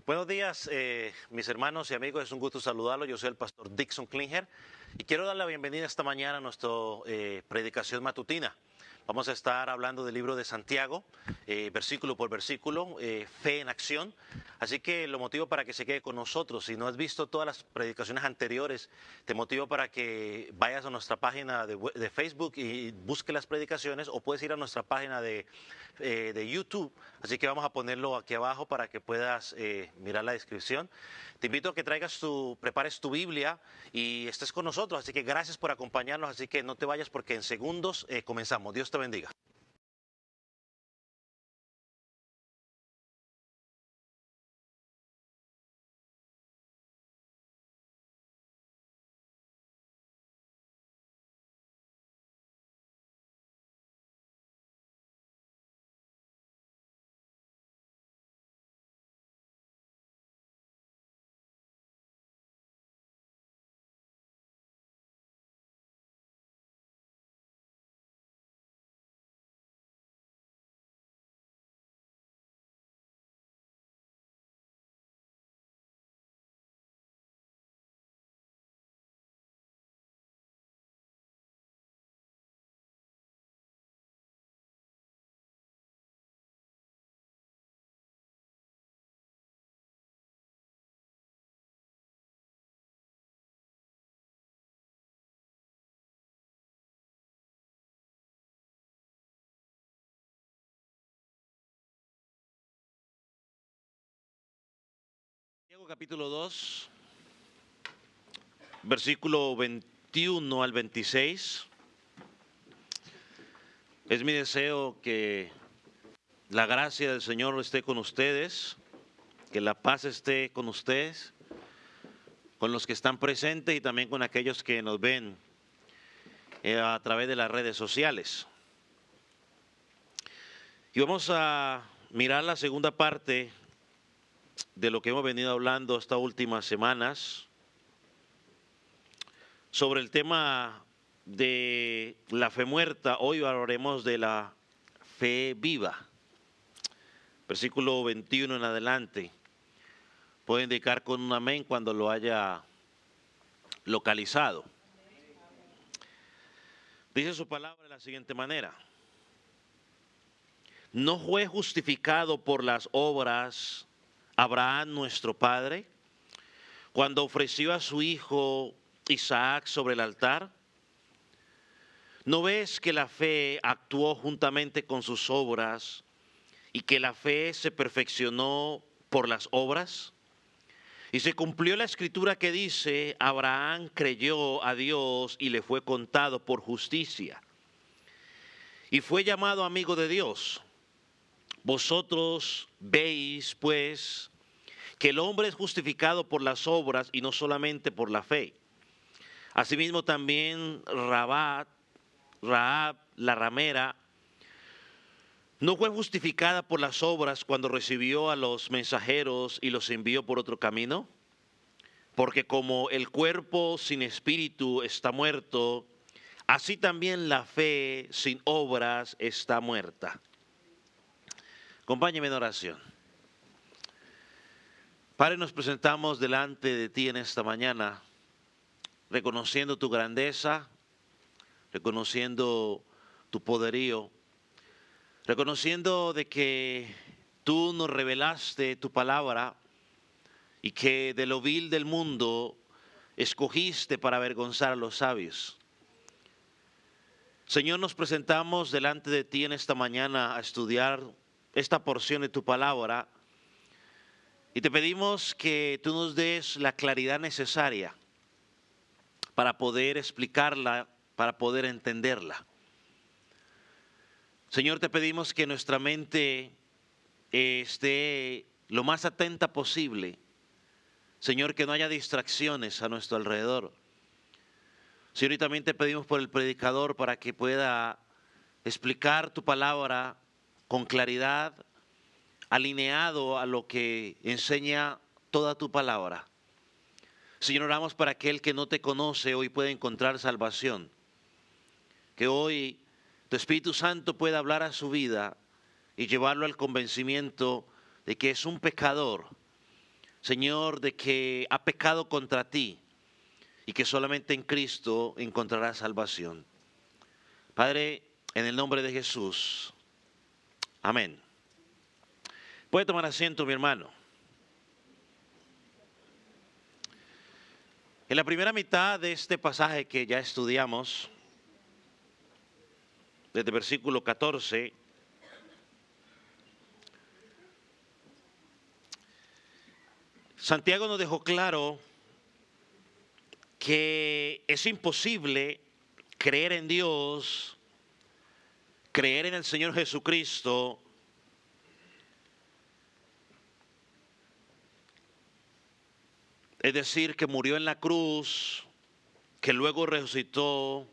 Buenos días, mis hermanos y amigos. Es un gusto saludarlos. Yo soy el pastor Dixon Klinger y quiero dar la bienvenida esta mañana a nuestra predicación matutina. Vamos a estar hablando del libro de Santiago, versículo por versículo, fe en acción. Así que lo motivo para que se quede con nosotros. Si no has visto todas las predicaciones anteriores, te motivo para que vayas a nuestra página de Facebook y busque las predicaciones, o puedes ir a nuestra página de YouTube. Así que vamos a ponerlo aquí abajo para que puedas mirar la descripción. Te invito a que prepares tu Biblia y estés con nosotros. Así que gracias por acompañarnos. Así que no te vayas porque en segundos comenzamos. Dios te bendiga. Santiago capítulo 2, versículo 21 al 26. Es mi deseo que la gracia del Señor esté con ustedes, que la paz esté con ustedes, con los que están presentes y también con aquellos que nos ven a través de las redes sociales. Y vamos a mirar la segunda parte de lo que hemos venido hablando estas últimas semanas sobre el tema de la fe muerta. Hoy hablaremos de la fe viva. Versículo 21 en adelante. Puede indicar con un amén cuando lo haya localizado. Dice su palabra de la siguiente manera: ¿no fue justificado por las obras Abraham nuestro padre cuando ofreció a su hijo Isaac sobre el altar? ¿No ves que la fe actuó juntamente con sus obras y que la fe se perfeccionó por las obras? Y se cumplió la escritura que dice: Abraham creyó a Dios y le fue contado por justicia, y fue llamado amigo de Dios. Vosotros veis, pues, que el hombre es justificado por las obras y no solamente por la fe. Asimismo también Rahab, la ramera, no fue justificada por las obras cuando recibió a los mensajeros y los envió por otro camino. Porque como el cuerpo sin espíritu está muerto, así también la fe sin obras está muerta. Acompáñeme en oración. Padre, nos presentamos delante de ti en esta mañana, reconociendo tu grandeza, reconociendo tu poderío, reconociendo de que tú nos revelaste tu palabra y que de lo vil del mundo escogiste para avergonzar a los sabios. Señor, nos presentamos delante de ti en esta mañana a estudiar esta porción de tu palabra y te pedimos que tú nos des la claridad necesaria para poder explicarla, para poder entenderla. Señor, te pedimos que nuestra mente esté lo más atenta posible. Señor, que no haya distracciones a nuestro alrededor. Señor, y también te pedimos por el predicador para que pueda explicar tu palabra con claridad, alineado a lo que enseña toda tu palabra. Señor, oramos para que aquel que no te conoce hoy pueda encontrar salvación. Que hoy tu Espíritu Santo pueda hablar a su vida y llevarlo al convencimiento de que es un pecador, Señor, de que ha pecado contra ti y que solamente en Cristo encontrará salvación. Padre, en el nombre de Jesús, amén. Puede tomar asiento, mi hermano. En la primera mitad de este pasaje que ya estudiamos, desde el versículo 14, Santiago nos dejó claro que es imposible creer en Dios, creer en el Señor Jesucristo, es decir, que murió en la cruz, que luego resucitó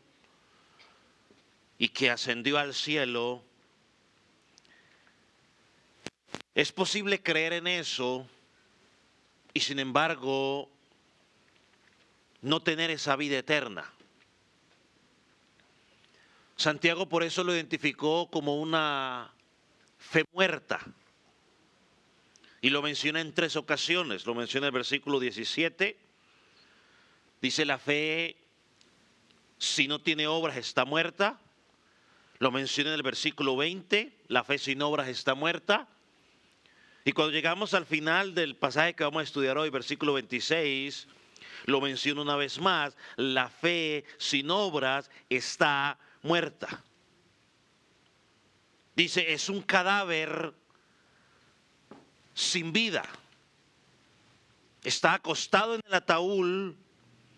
y que ascendió al cielo. Es posible creer en eso y sin embargo no tener esa vida eterna. Santiago por eso lo identificó como una fe muerta. Y lo menciona en 3 ocasiones. Lo menciona en el versículo 17. Dice la fe, si no tiene obras, está muerta. Lo menciona en el versículo 20. La fe sin obras está muerta. Y cuando llegamos al final del pasaje que vamos a estudiar hoy, versículo 26, lo menciona una vez más. La fe sin obras está muerta. Dice, es un cadáver sin vida. Está acostado en el ataúd,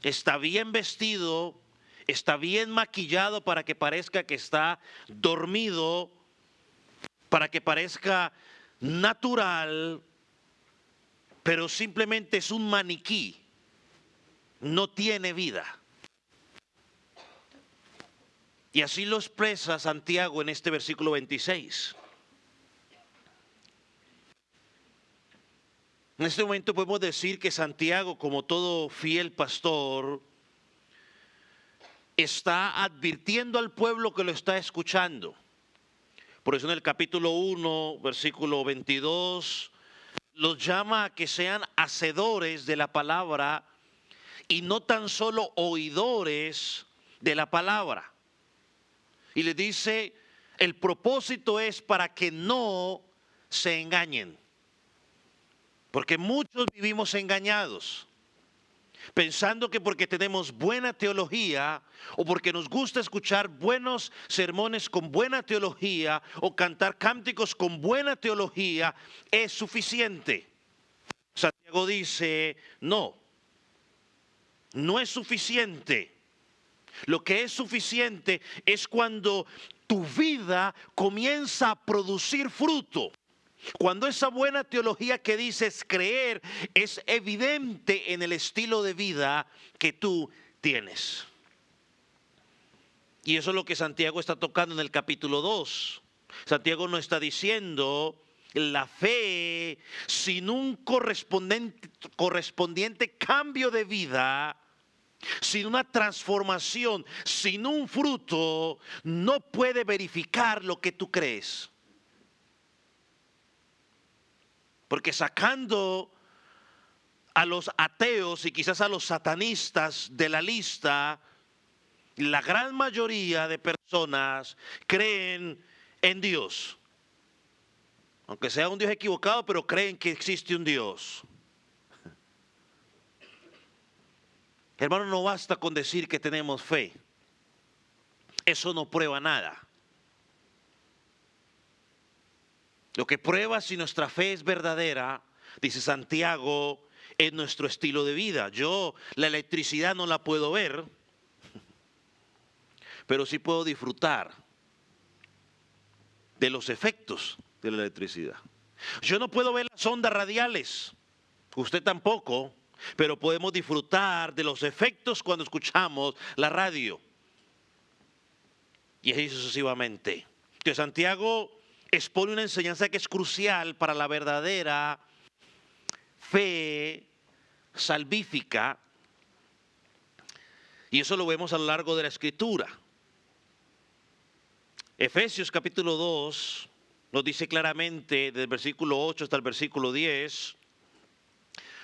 está bien vestido, está bien maquillado para que parezca que está dormido, para que parezca natural, pero simplemente es un maniquí, no tiene vida. Y así lo expresa Santiago en este versículo 26. En este momento podemos decir que Santiago, como todo fiel pastor, está advirtiendo al pueblo que lo está escuchando. Por eso en el capítulo 1, versículo 22, los llama a que sean hacedores de la palabra y no tan solo oidores de la palabra. Y le dice, el propósito es para que no se engañen. Porque muchos vivimos engañados, pensando que porque tenemos buena teología o porque nos gusta escuchar buenos sermones con buena teología o cantar cánticos con buena teología es suficiente. Santiago dice, no es suficiente. Lo que es suficiente es cuando tu vida comienza a producir fruto. Cuando esa buena teología que dices creer es evidente en el estilo de vida que tú tienes. Y eso es lo que Santiago está tocando en el capítulo 2. Santiago no está diciendo la fe sin un correspondiente cambio de vida, sin una transformación, sin un fruto, no puede verificar lo que tú crees. Porque sacando a los ateos y quizás a los satanistas de la lista, la gran mayoría de personas creen en Dios. Aunque sea un Dios equivocado, pero creen que existe un Dios. Hermano, no basta con decir que tenemos fe. Eso no prueba nada. Lo que prueba si nuestra fe es verdadera, dice Santiago, es nuestro estilo de vida. Yo la electricidad no la puedo ver, pero sí puedo disfrutar de los efectos de la electricidad. Yo no puedo ver las ondas radiales, usted tampoco, pero podemos disfrutar de los efectos cuando escuchamos la radio. Y así sucesivamente. Entonces Santiago expone una enseñanza que es crucial para la verdadera fe salvífica, y eso lo vemos a lo largo de la Escritura. Efesios capítulo 2 nos dice claramente, desde el versículo 8 hasta el versículo 10,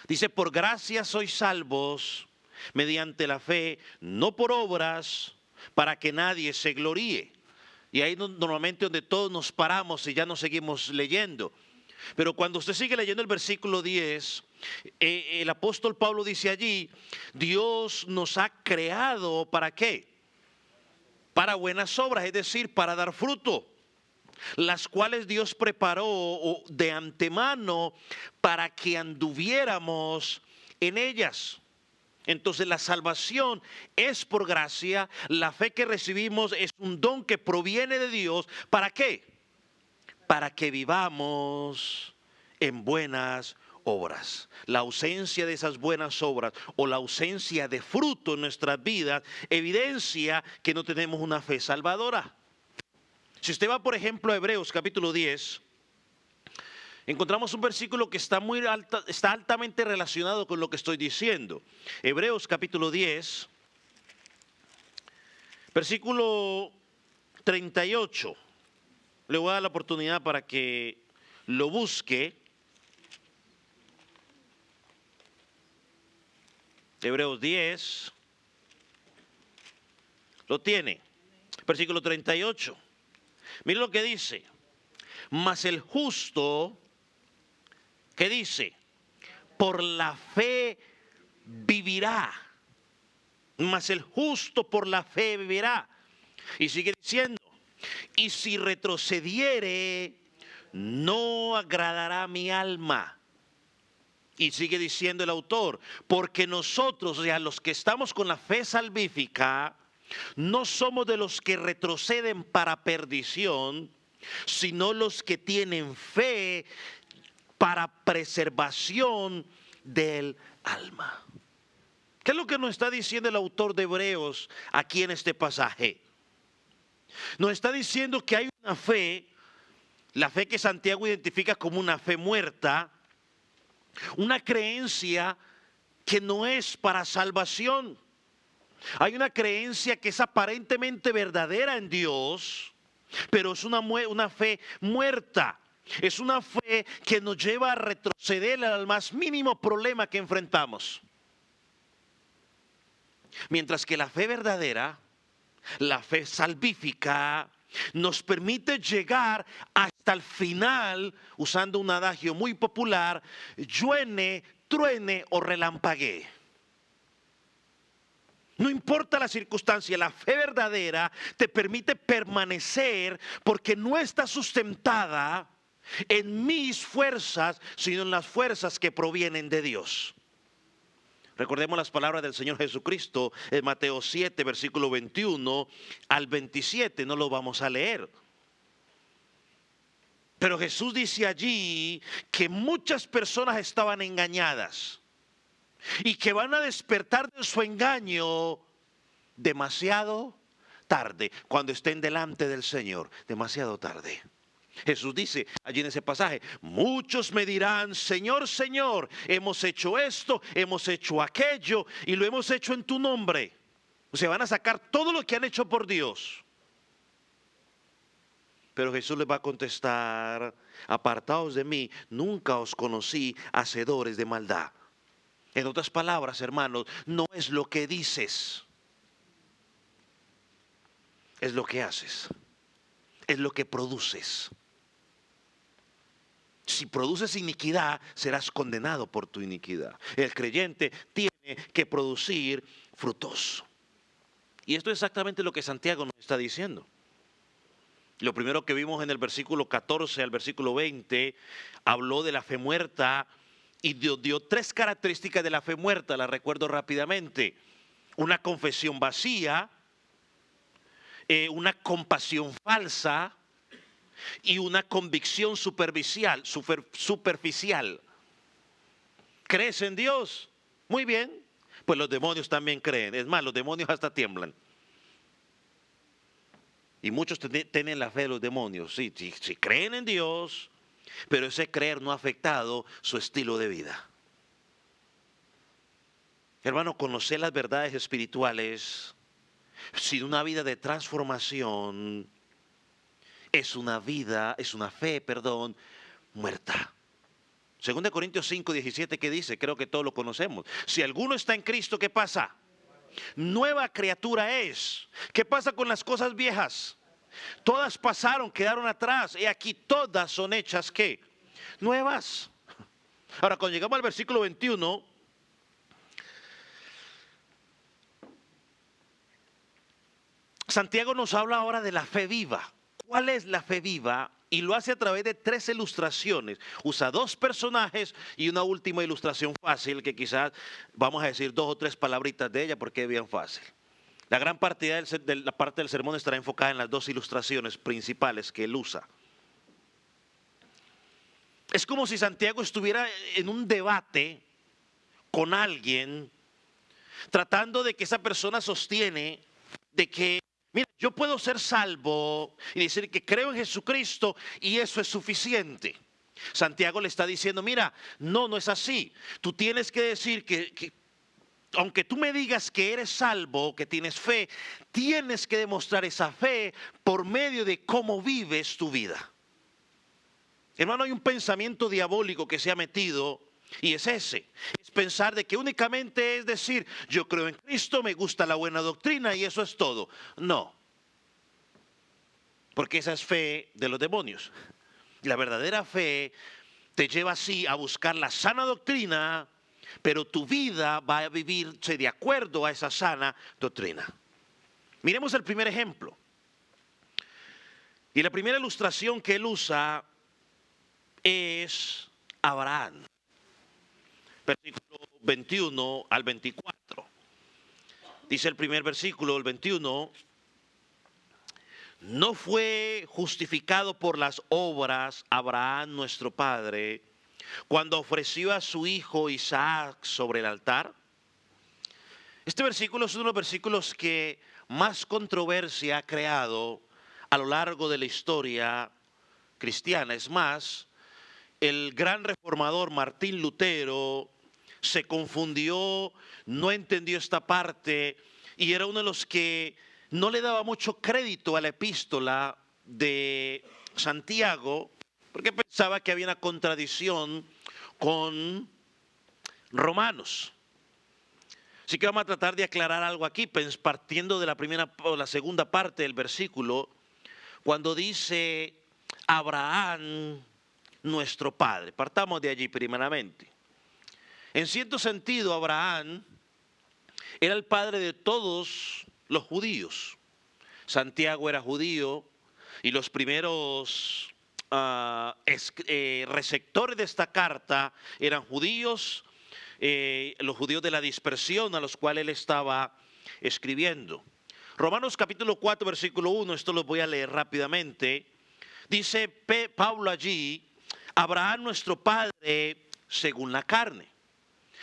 Dice, por gracia sois salvos mediante la fe, no por obras, para que nadie se gloríe. Y ahí normalmente donde todos nos paramos y ya no seguimos leyendo. Pero cuando usted sigue leyendo el versículo 10, el apóstol Pablo dice allí, Dios nos ha creado ¿para qué? Para buenas obras, es decir, para dar fruto, las cuales Dios preparó de antemano para que anduviéramos en ellas. Entonces la salvación es por gracia, la fe que recibimos es un don que proviene de Dios. ¿Para qué? Para que vivamos en buenas obras. La ausencia de esas buenas obras o la ausencia de fruto en nuestras vidas evidencia que no tenemos una fe salvadora. Si usted va, por ejemplo, a Hebreos capítulo 10, encontramos un versículo que está altamente relacionado con lo que estoy diciendo. Hebreos capítulo 10, versículo 38. Le voy a dar la oportunidad para que lo busque. Hebreos 10. Lo tiene. Versículo 38. Mire lo que dice. Mas el justo, ¿qué dice? Por la fe vivirá. Mas el justo por la fe vivirá. Y sigue diciendo. Y si retrocediere, no agradará mi alma. Y sigue diciendo el autor, porque nosotros, o sea, los que estamos con la fe salvífica, no somos de los que retroceden para perdición, sino los que tienen fe para preservación del alma. ¿Qué es lo que nos está diciendo el autor de Hebreos aquí en este pasaje? Nos está diciendo que hay una fe, la fe que Santiago identifica como una fe muerta, una creencia que no es para salvación. Hay una creencia que es aparentemente verdadera en Dios, pero es una fe muerta. Es una fe que nos lleva a retroceder al más mínimo problema que enfrentamos. Mientras que la fe verdadera, la fe salvífica, nos permite llegar hasta el final, usando un adagio muy popular, llueve, truene o relampaguee. No importa la circunstancia, la fe verdadera te permite permanecer porque no está sustentada en mis fuerzas, sino en las fuerzas que provienen de Dios. Recordemos las palabras del Señor Jesucristo en Mateo 7, versículo 21 al 27, no lo vamos a leer. Pero Jesús dice allí que muchas personas estaban engañadas y que van a despertar de su engaño demasiado tarde, cuando estén delante del Señor, demasiado tarde. Jesús dice allí en ese pasaje, muchos me dirán, Señor, Señor, hemos hecho esto, hemos hecho aquello y lo hemos hecho en tu nombre. O sea, van a sacar todo lo que han hecho por Dios. Pero Jesús les va a contestar, apartaos de mí, nunca os conocí, hacedores de maldad. En otras palabras, hermanos, no es lo que dices, es lo que haces, es lo que produces. Si produces iniquidad, serás condenado por tu iniquidad. El creyente tiene que producir frutos. Y esto es exactamente lo que Santiago nos está diciendo. Lo primero que vimos en el versículo 14 al versículo 20, habló de la fe muerta y dio tres características de la fe muerta, las recuerdo rápidamente. Una confesión vacía, una compasión falsa, y una convicción superficial. ¿Crees en Dios? Muy bien. Pues los demonios también creen. Es más, los demonios hasta tiemblan. Y muchos tienen la fe de los demonios. Sí, creen en Dios, pero ese creer no ha afectado su estilo de vida. Hermano, conocer las verdades espirituales sin una vida de transformación es una fe, muerta. 2 Corintios 5, 17, ¿qué dice? Creo que todos lo conocemos. Si alguno está en Cristo, ¿qué pasa? Nueva criatura es. ¿Qué pasa con las cosas viejas? Todas pasaron, quedaron atrás. Y aquí todas son hechas, ¿qué? Nuevas. Ahora, cuando llegamos al versículo 21, Santiago nos habla ahora de la fe viva. ¿Cuál es la fe viva? Y lo hace a través de 3 ilustraciones. Usa 2 personajes y una última ilustración fácil, que quizás vamos a decir 2 o 3 palabritas de ella porque es bien fácil. La gran parte la parte del sermón estará enfocada en las 2 ilustraciones principales que él usa. Es como si Santiago estuviera en un debate con alguien, tratando de que esa persona sostiene de que, mira, yo puedo ser salvo y decir que creo en Jesucristo y eso es suficiente. Santiago le está diciendo, mira, no es así. Tú tienes que decir que aunque tú me digas que eres salvo, que tienes fe, tienes que demostrar esa fe por medio de cómo vives tu vida. Hermano, hay un pensamiento diabólico que se ha metido y es ese. Es pensar de que únicamente es decir, yo creo en Cristo, me gusta la buena doctrina y eso es todo. No. Porque esa es fe de los demonios. La verdadera fe te lleva así a buscar la sana doctrina, pero tu vida va a vivirse de acuerdo a esa sana doctrina. Miremos el primer ejemplo. Y la primera ilustración que él usa es Abraham. Versículo 21 al 24. Dice el primer versículo, el 21. No fue justificado por las obras Abraham nuestro padre cuando ofreció a su hijo Isaac sobre el altar. Este versículo es uno de los versículos que más controversia ha creado a lo largo de la historia cristiana. Es más, el gran reformador Martín Lutero se confundió, no entendió esta parte y era uno de los que no le daba mucho crédito a la epístola de Santiago porque pensaba que había una contradicción con Romanos. Así que vamos a tratar de aclarar algo aquí, partiendo de la primera o la segunda parte del versículo, cuando dice Abraham nuestro padre. Partamos de allí primeramente. En cierto sentido, Abraham era el padre de todos los judíos. Santiago era judío y los primeros receptores de esta carta eran judíos, los judíos de la dispersión a los cuales él estaba escribiendo. Romanos capítulo 4, versículo 1, esto lo voy a leer rápidamente. Dice Pablo allí, Abraham nuestro padre según la carne.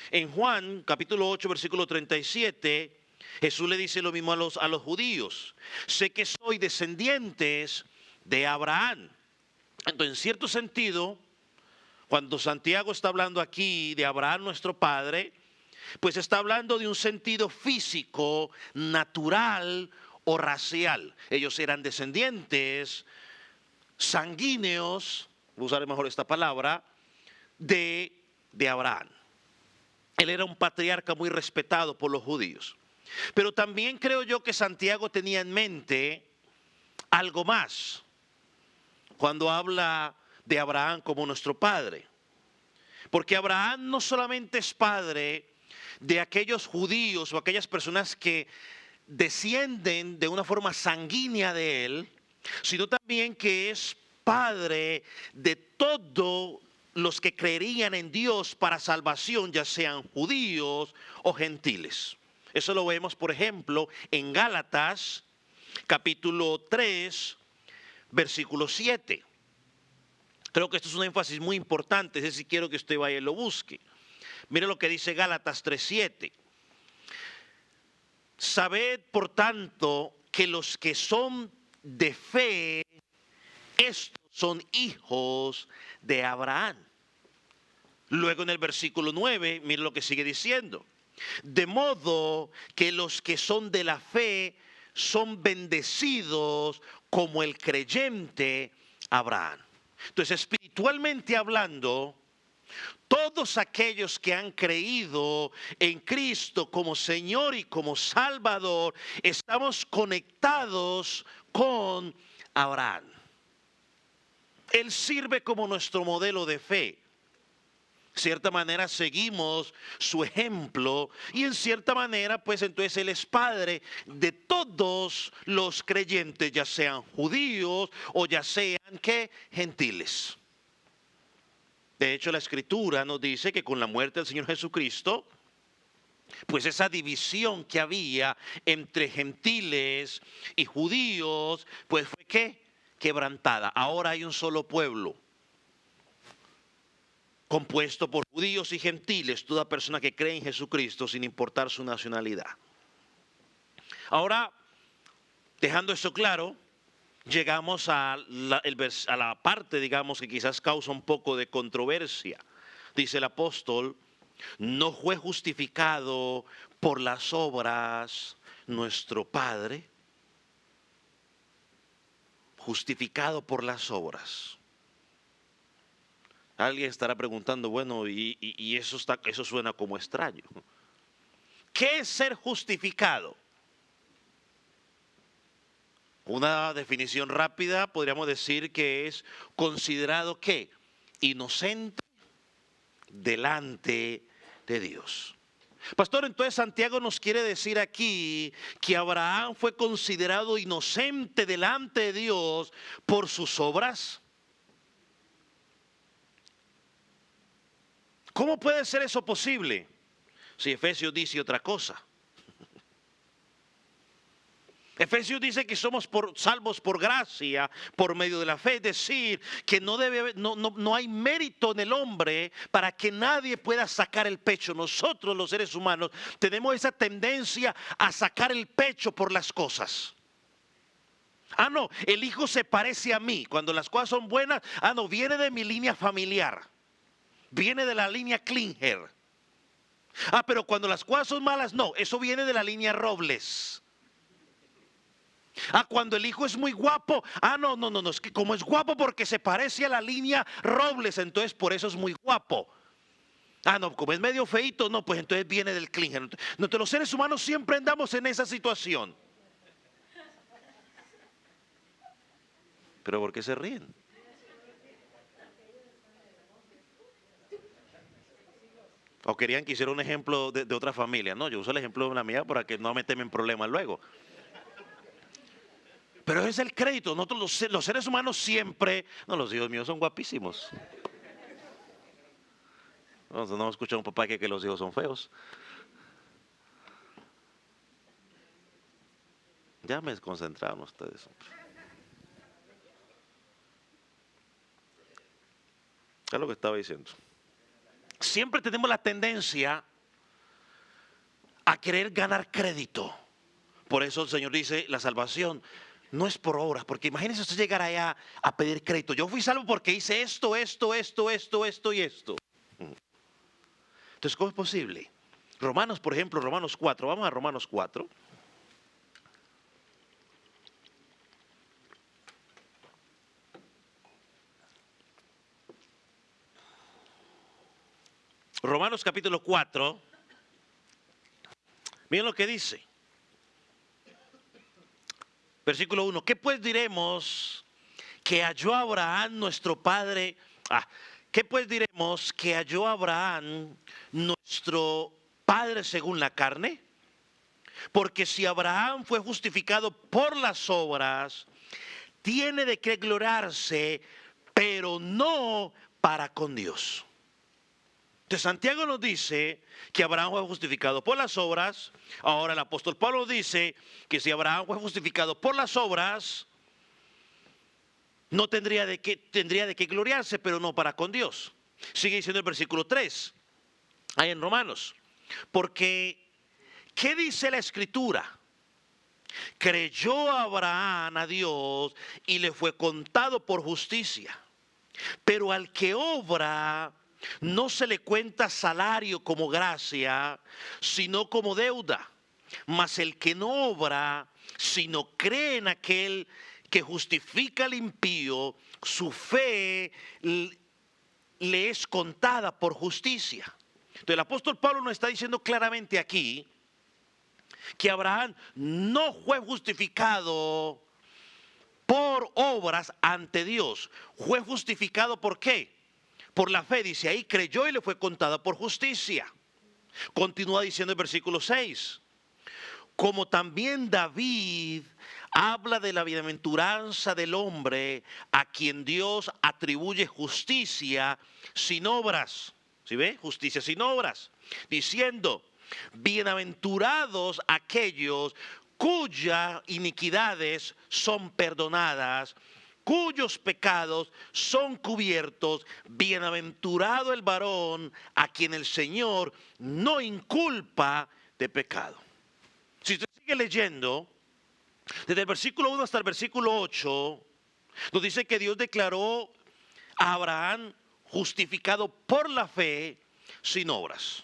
En Juan capítulo 8, versículo 37, Jesús le dice lo mismo a los judíos. Sé que soy descendientes de Abraham. Entonces, en cierto sentido, cuando Santiago está hablando aquí de Abraham nuestro padre, pues está hablando de un sentido físico, natural o racial. Ellos eran descendientes sanguíneos, usaré mejor esta palabra, de Abraham. Él era un patriarca muy respetado por los judíos. Pero también creo yo que Santiago tenía en mente algo más cuando habla de Abraham como nuestro padre. Porque Abraham no solamente es padre de aquellos judíos o aquellas personas que descienden de una forma sanguínea de él, sino también que es padre de todos los que creerían en Dios para salvación, ya sean judíos o gentiles. Eso lo vemos, por ejemplo, en Gálatas, capítulo 3, versículo 7. Creo que esto es un énfasis muy importante, es decir, quiero que usted vaya y lo busque. Mire lo que dice Gálatas 3:7. Sabed, por tanto, que los que son de fe, estos son hijos de Abraham. Luego en el versículo 9, mire lo que sigue diciendo. De modo que los que son de la fe son bendecidos como el creyente Abraham. Entonces, espiritualmente hablando, Todos aquellos que han creído en Cristo como Señor y como Salvador, estamos conectados con Abraham. Él sirve como nuestro modelo de fe. De cierta manera seguimos su ejemplo y en cierta manera pues entonces Él es padre de todos los creyentes, ya sean judíos o ya sean gentiles. De hecho la Escritura nos dice que con la muerte del Señor Jesucristo, pues esa división que había entre gentiles y judíos pues fue quebrantada. Ahora hay un solo pueblo, compuesto por judíos y gentiles, toda persona que cree en Jesucristo sin importar su nacionalidad. Ahora, dejando esto claro, llegamos a la parte, digamos, que quizás causa un poco de controversia. Dice el apóstol, no fue justificado por las obras nuestro Padre, justificado por las obras. Alguien estará preguntando, bueno, y eso suena como extraño. ¿Qué es ser justificado? Una definición rápida podríamos decir que es considerado ¿qué? Inocente delante de Dios. Pastor, entonces Santiago nos quiere decir aquí que Abraham fue considerado inocente delante de Dios por sus obras. ¿Cómo puede ser eso posible? Si Efesios dice otra cosa. Efesios dice que somos salvos por gracia, por medio de la fe, es decir, que no hay mérito en el hombre para que nadie pueda sacar el pecho. Nosotros los seres humanos tenemos esa tendencia a sacar el pecho por las cosas. No, el hijo se parece a mí, cuando las cosas son buenas, no, viene de mi línea familiar, viene de la línea Klinger. Pero cuando las cosas son malas, no, eso viene de la línea Robles. Cuando el hijo es muy guapo, no, es que como es guapo porque se parece a la línea Robles, entonces por eso es muy guapo. No, como es medio feito, no, pues entonces viene del Klinger. Entonces los seres humanos siempre andamos en esa situación. ¿Pero por qué se ríen? ¿O querían que hiciera un ejemplo de otra familia? No, yo uso el ejemplo de la mía para que no me temen problemas luego. Pero ese es el crédito. Nosotros los seres humanos siempre, no, los hijos míos son guapísimos. No escucha a un papá que los hijos son feos. Ya me desconcentraron ustedes. Es lo que estaba diciendo. Siempre tenemos la tendencia a querer ganar crédito. Por eso el Señor dice, la salvación no es por obras, porque imagínense usted llegar allá a pedir crédito. Yo fui salvo porque hice esto y esto. Entonces, ¿cómo es posible? Romanos, por ejemplo, Romanos 4. Vamos a Romanos 4. Romanos capítulo 4. Miren lo que dice. Versículo 1. ¿Qué pues diremos que halló Abraham nuestro padre? ¿Qué pues diremos que halló Abraham nuestro padre según la carne? Porque si Abraham fue justificado por las obras, tiene de qué gloriarse, pero no para con Dios. Entonces Santiago nos dice que Abraham fue justificado por las obras. Ahora el apóstol Pablo dice que si Abraham fue justificado por las obras, no tendría de qué gloriarse, pero no para con Dios. Sigue diciendo el versículo 3, ahí en Romanos. Porque, ¿qué dice la Escritura? Creyó Abraham a Dios y le fue contado por justicia. Pero al que obra, no se le cuenta salario como gracia, sino como deuda. Mas el que no obra, sino cree en aquel que justifica al impío, su fe le es contada por justicia. Entonces el apóstol Pablo nos está diciendo claramente aquí que Abraham no fue justificado por obras ante Dios. Fue justificado ¿por qué? Por la fe, dice ahí, creyó y le fue contada por justicia. Continúa diciendo el versículo 6. Como también David habla de la bienaventuranza del hombre a quien Dios atribuye justicia sin obras. ¿Sí ve? Justicia sin obras. Diciendo, bienaventurados aquellos cuyas iniquidades son perdonadas, cuyos pecados son cubiertos. Bienaventurado el varón a quien el Señor no inculpa de pecado. Si usted sigue leyendo, desde el versículo 1 hasta el versículo 8, nos dice que Dios declaró a Abraham justificado por la fe sin obras.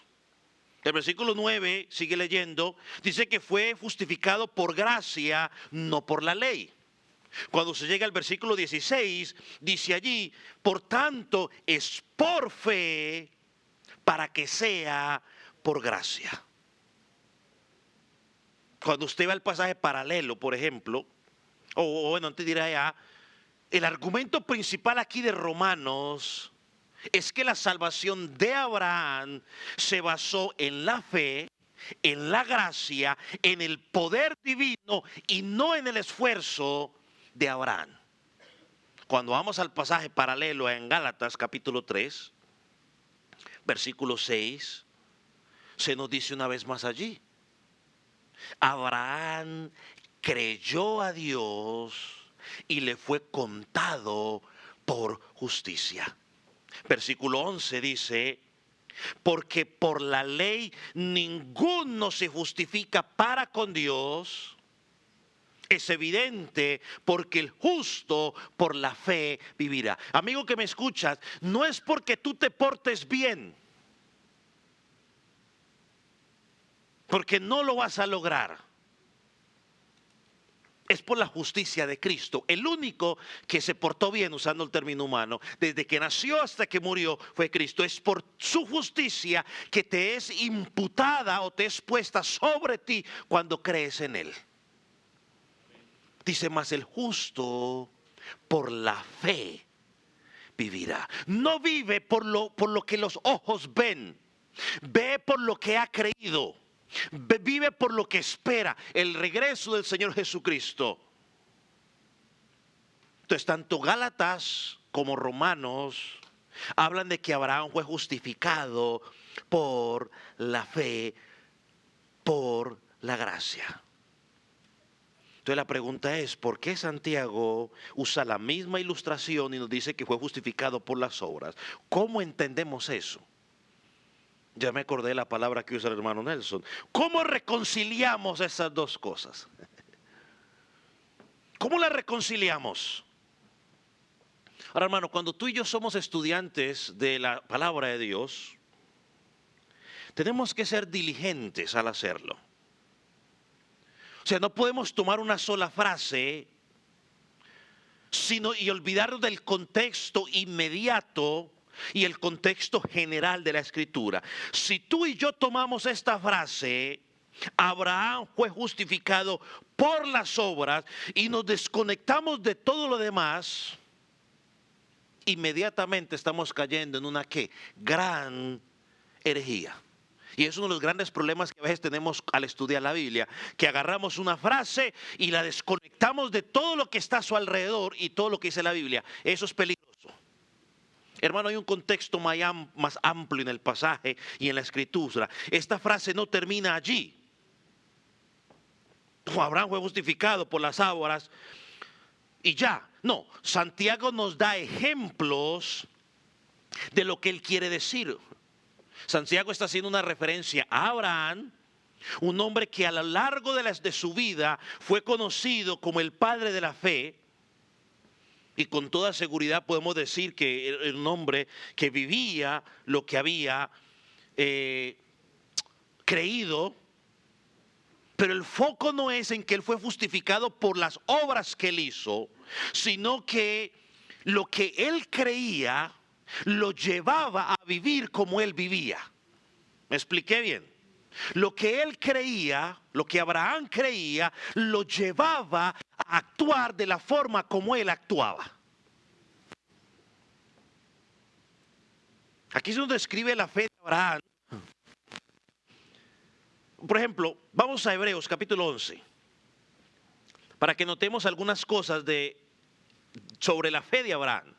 El versículo 9, sigue leyendo, dice que fue justificado por gracia, no por la ley. Cuando se llega al versículo 16, dice allí, por tanto es por fe para que sea por gracia. Cuando usted va al pasaje paralelo, por ejemplo, o bueno, antes dirá ya, el argumento principal aquí de Romanos es que la salvación de Abraham se basó en la fe, en la gracia, en el poder divino y no en el esfuerzo de Abraham. Cuando vamos al pasaje paralelo en Gálatas capítulo 3, versículo 6, se nos dice una vez más allí, Abraham creyó a Dios y le fue contado por justicia. Versículo 11 dice, porque por la ley ninguno se justifica para con Dios. Es evidente porque el justo por la fe vivirá. Amigo que me escuchas, no es porque tú te portes bien, porque no lo vas a lograr. Es por la justicia de Cristo. El único que se portó bien, usando el término humano, desde que nació hasta que murió, fue Cristo. Es por su justicia que te es imputada o te es puesta sobre ti cuando crees en Él. Dice más, el justo por la fe vivirá. No vive por lo que los ojos ven. Ve por lo que ha creído. Vive por lo que espera, el regreso del Señor Jesucristo. Entonces, tanto Gálatas como Romanos hablan de que Abraham fue justificado por la fe, por la gracia. Entonces la pregunta es, ¿por qué Santiago usa la misma ilustración y nos dice que fue justificado por las obras? ¿Cómo entendemos eso? Ya me acordé de la palabra que usa el hermano Nelson. ¿Cómo reconciliamos esas dos cosas? ¿Cómo las reconciliamos? Ahora, hermano, cuando tú y yo somos estudiantes de la palabra de Dios, tenemos que ser diligentes al hacerlo. O sea, no podemos tomar una sola frase y olvidarnos del contexto inmediato y el contexto general de la escritura. Si tú y yo tomamos esta frase, Abraham fue justificado por las obras, y nos desconectamos de todo lo demás, inmediatamente estamos cayendo en una ¿qué? Gran herejía. Y es uno de los grandes problemas que a veces tenemos al estudiar la Biblia, que agarramos una frase y la desconectamos de todo lo que está a su alrededor y todo lo que dice la Biblia. Eso es peligroso. Hermano, hay un contexto más amplio en el pasaje y en la escritura. Esta frase no termina allí. Abraham fue justificado por las obras y ya. No, Santiago nos da ejemplos de lo que él quiere decir. Santiago está haciendo una referencia a Abraham, un hombre que a lo largo de su vida fue conocido como el padre de la fe. Y con toda seguridad podemos decir que era un hombre que vivía lo que había creído. Pero el foco no es en que él fue justificado por las obras que él hizo, sino que lo que él creía lo llevaba a vivir como él vivía. ¿Me expliqué bien? Lo que él creía, lo que Abraham creía, lo llevaba a actuar de la forma como él actuaba. Aquí se nos describe la fe de Abraham. Por ejemplo, vamos a Hebreos capítulo 11, para que notemos algunas cosas sobre la fe de Abraham.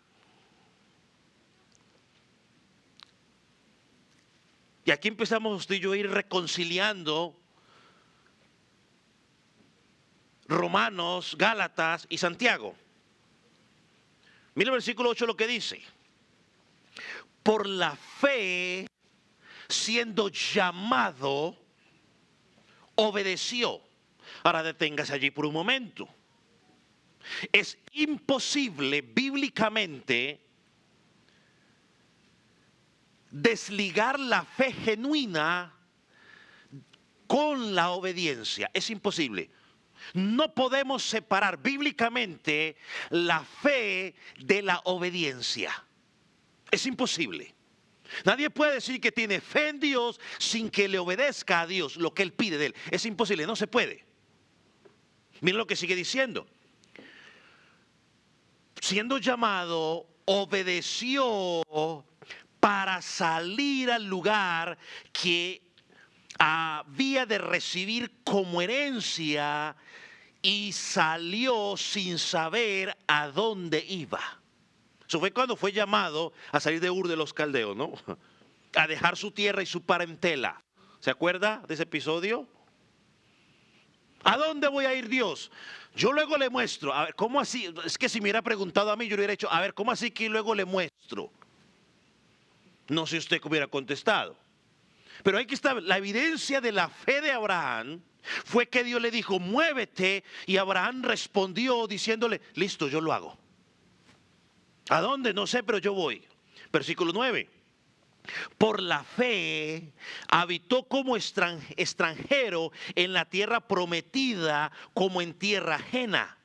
Y aquí empezamos usted y yo a ir reconciliando Romanos, Gálatas y Santiago. Mira el versículo 8 lo que dice. Por la fe, siendo llamado, obedeció. Ahora deténgase allí por un momento. Es imposible bíblicamente desligar la fe genuina con la obediencia. Es imposible. No podemos separar bíblicamente la fe de la obediencia. Es imposible. Nadie puede decir que tiene fe en Dios sin que le obedezca a Dios lo que Él pide de él. Es imposible, no se puede. Miren lo que sigue diciendo. Siendo llamado, obedeció para salir al lugar que había de recibir como herencia y salió sin saber a dónde iba. Eso fue cuando fue llamado a salir de Ur de los Caldeos, ¿no? A dejar su tierra y su parentela. ¿Se acuerda de ese episodio? ¿A dónde voy a ir, Dios? Yo luego le muestro. A ver, ¿cómo así? Es que si me hubiera preguntado a mí, yo le hubiera dicho, a ver, ¿cómo así que luego le muestro? No sé usted cómo hubiera contestado. Pero aquí está la evidencia de la fe de Abraham. Fue que Dios le dijo, muévete. Y Abraham respondió diciéndole, listo, yo lo hago. ¿A dónde? No sé, pero yo voy. Versículo 9. Por la fe habitó como extranjero en la tierra prometida como en tierra ajena,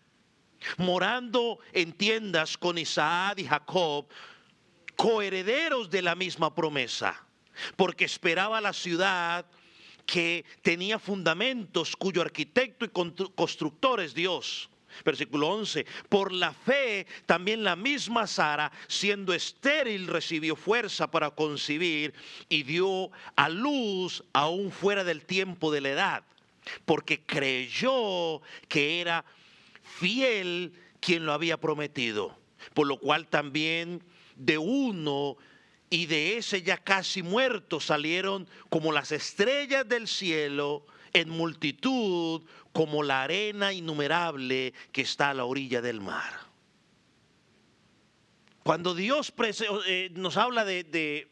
morando en tiendas con Isaac y Jacob, coherederos de la misma promesa, porque esperaba la ciudad que tenía fundamentos, cuyo arquitecto y constructor es Dios. Versículo 11, por la fe también la misma Sara, siendo estéril, recibió fuerza para concebir y dio a luz aún fuera del tiempo de la edad, porque creyó que era fiel quien lo había prometido, por lo cual también de uno y de ese ya casi muerto salieron como las estrellas del cielo en multitud, como la arena innumerable que está a la orilla del mar. Cuando Dios nos habla de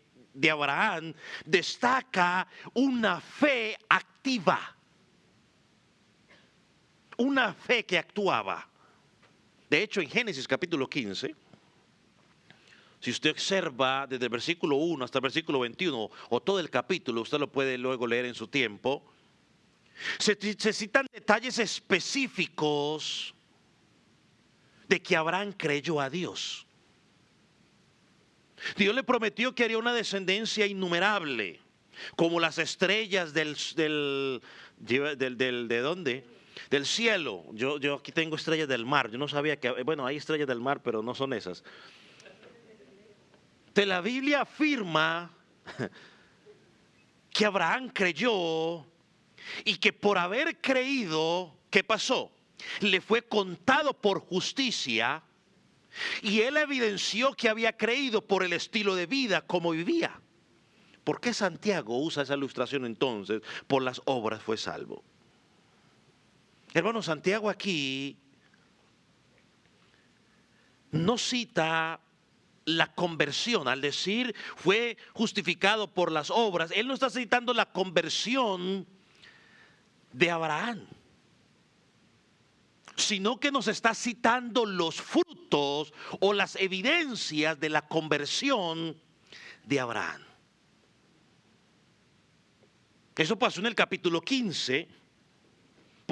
Abraham, destaca una fe activa, una fe que actuaba. De hecho, en Génesis capítulo 15, si usted observa desde el versículo 1 hasta el versículo 21, o todo el capítulo, usted lo puede luego leer en su tiempo, se citan detalles específicos de que Abraham creyó a Dios. Dios le prometió que haría una descendencia innumerable, como las estrellas ¿de dónde? Del cielo. Yo aquí tengo estrellas del mar. Yo no sabía que, bueno, hay estrellas del mar, pero no son esas. De la Biblia afirma que Abraham creyó y que por haber creído, ¿qué pasó? Le fue contado por justicia y él evidenció que había creído por el estilo de vida como vivía. ¿Por qué Santiago usa esa ilustración entonces? Por las obras fue salvo. Hermano, Santiago aquí no cita la conversión, al decir fue justificado por las obras. Él no está citando la conversión de Abraham, sino que nos está citando los frutos o las evidencias de la conversión de Abraham. Eso pasó en el capítulo 15,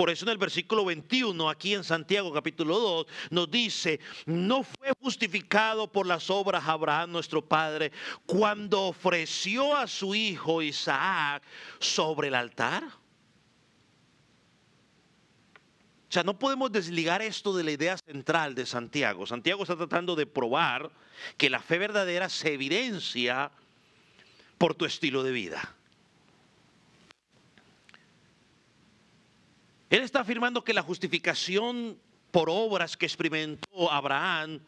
Por eso en el versículo 21, aquí en Santiago capítulo 2, nos dice, no fue justificado por las obras Abraham nuestro padre cuando ofreció a su hijo Isaac sobre el altar. O sea, no podemos desligar esto de la idea central de Santiago. Santiago está tratando de probar que la fe verdadera se evidencia por tu estilo de vida. Él está afirmando que la justificación por obras que experimentó Abraham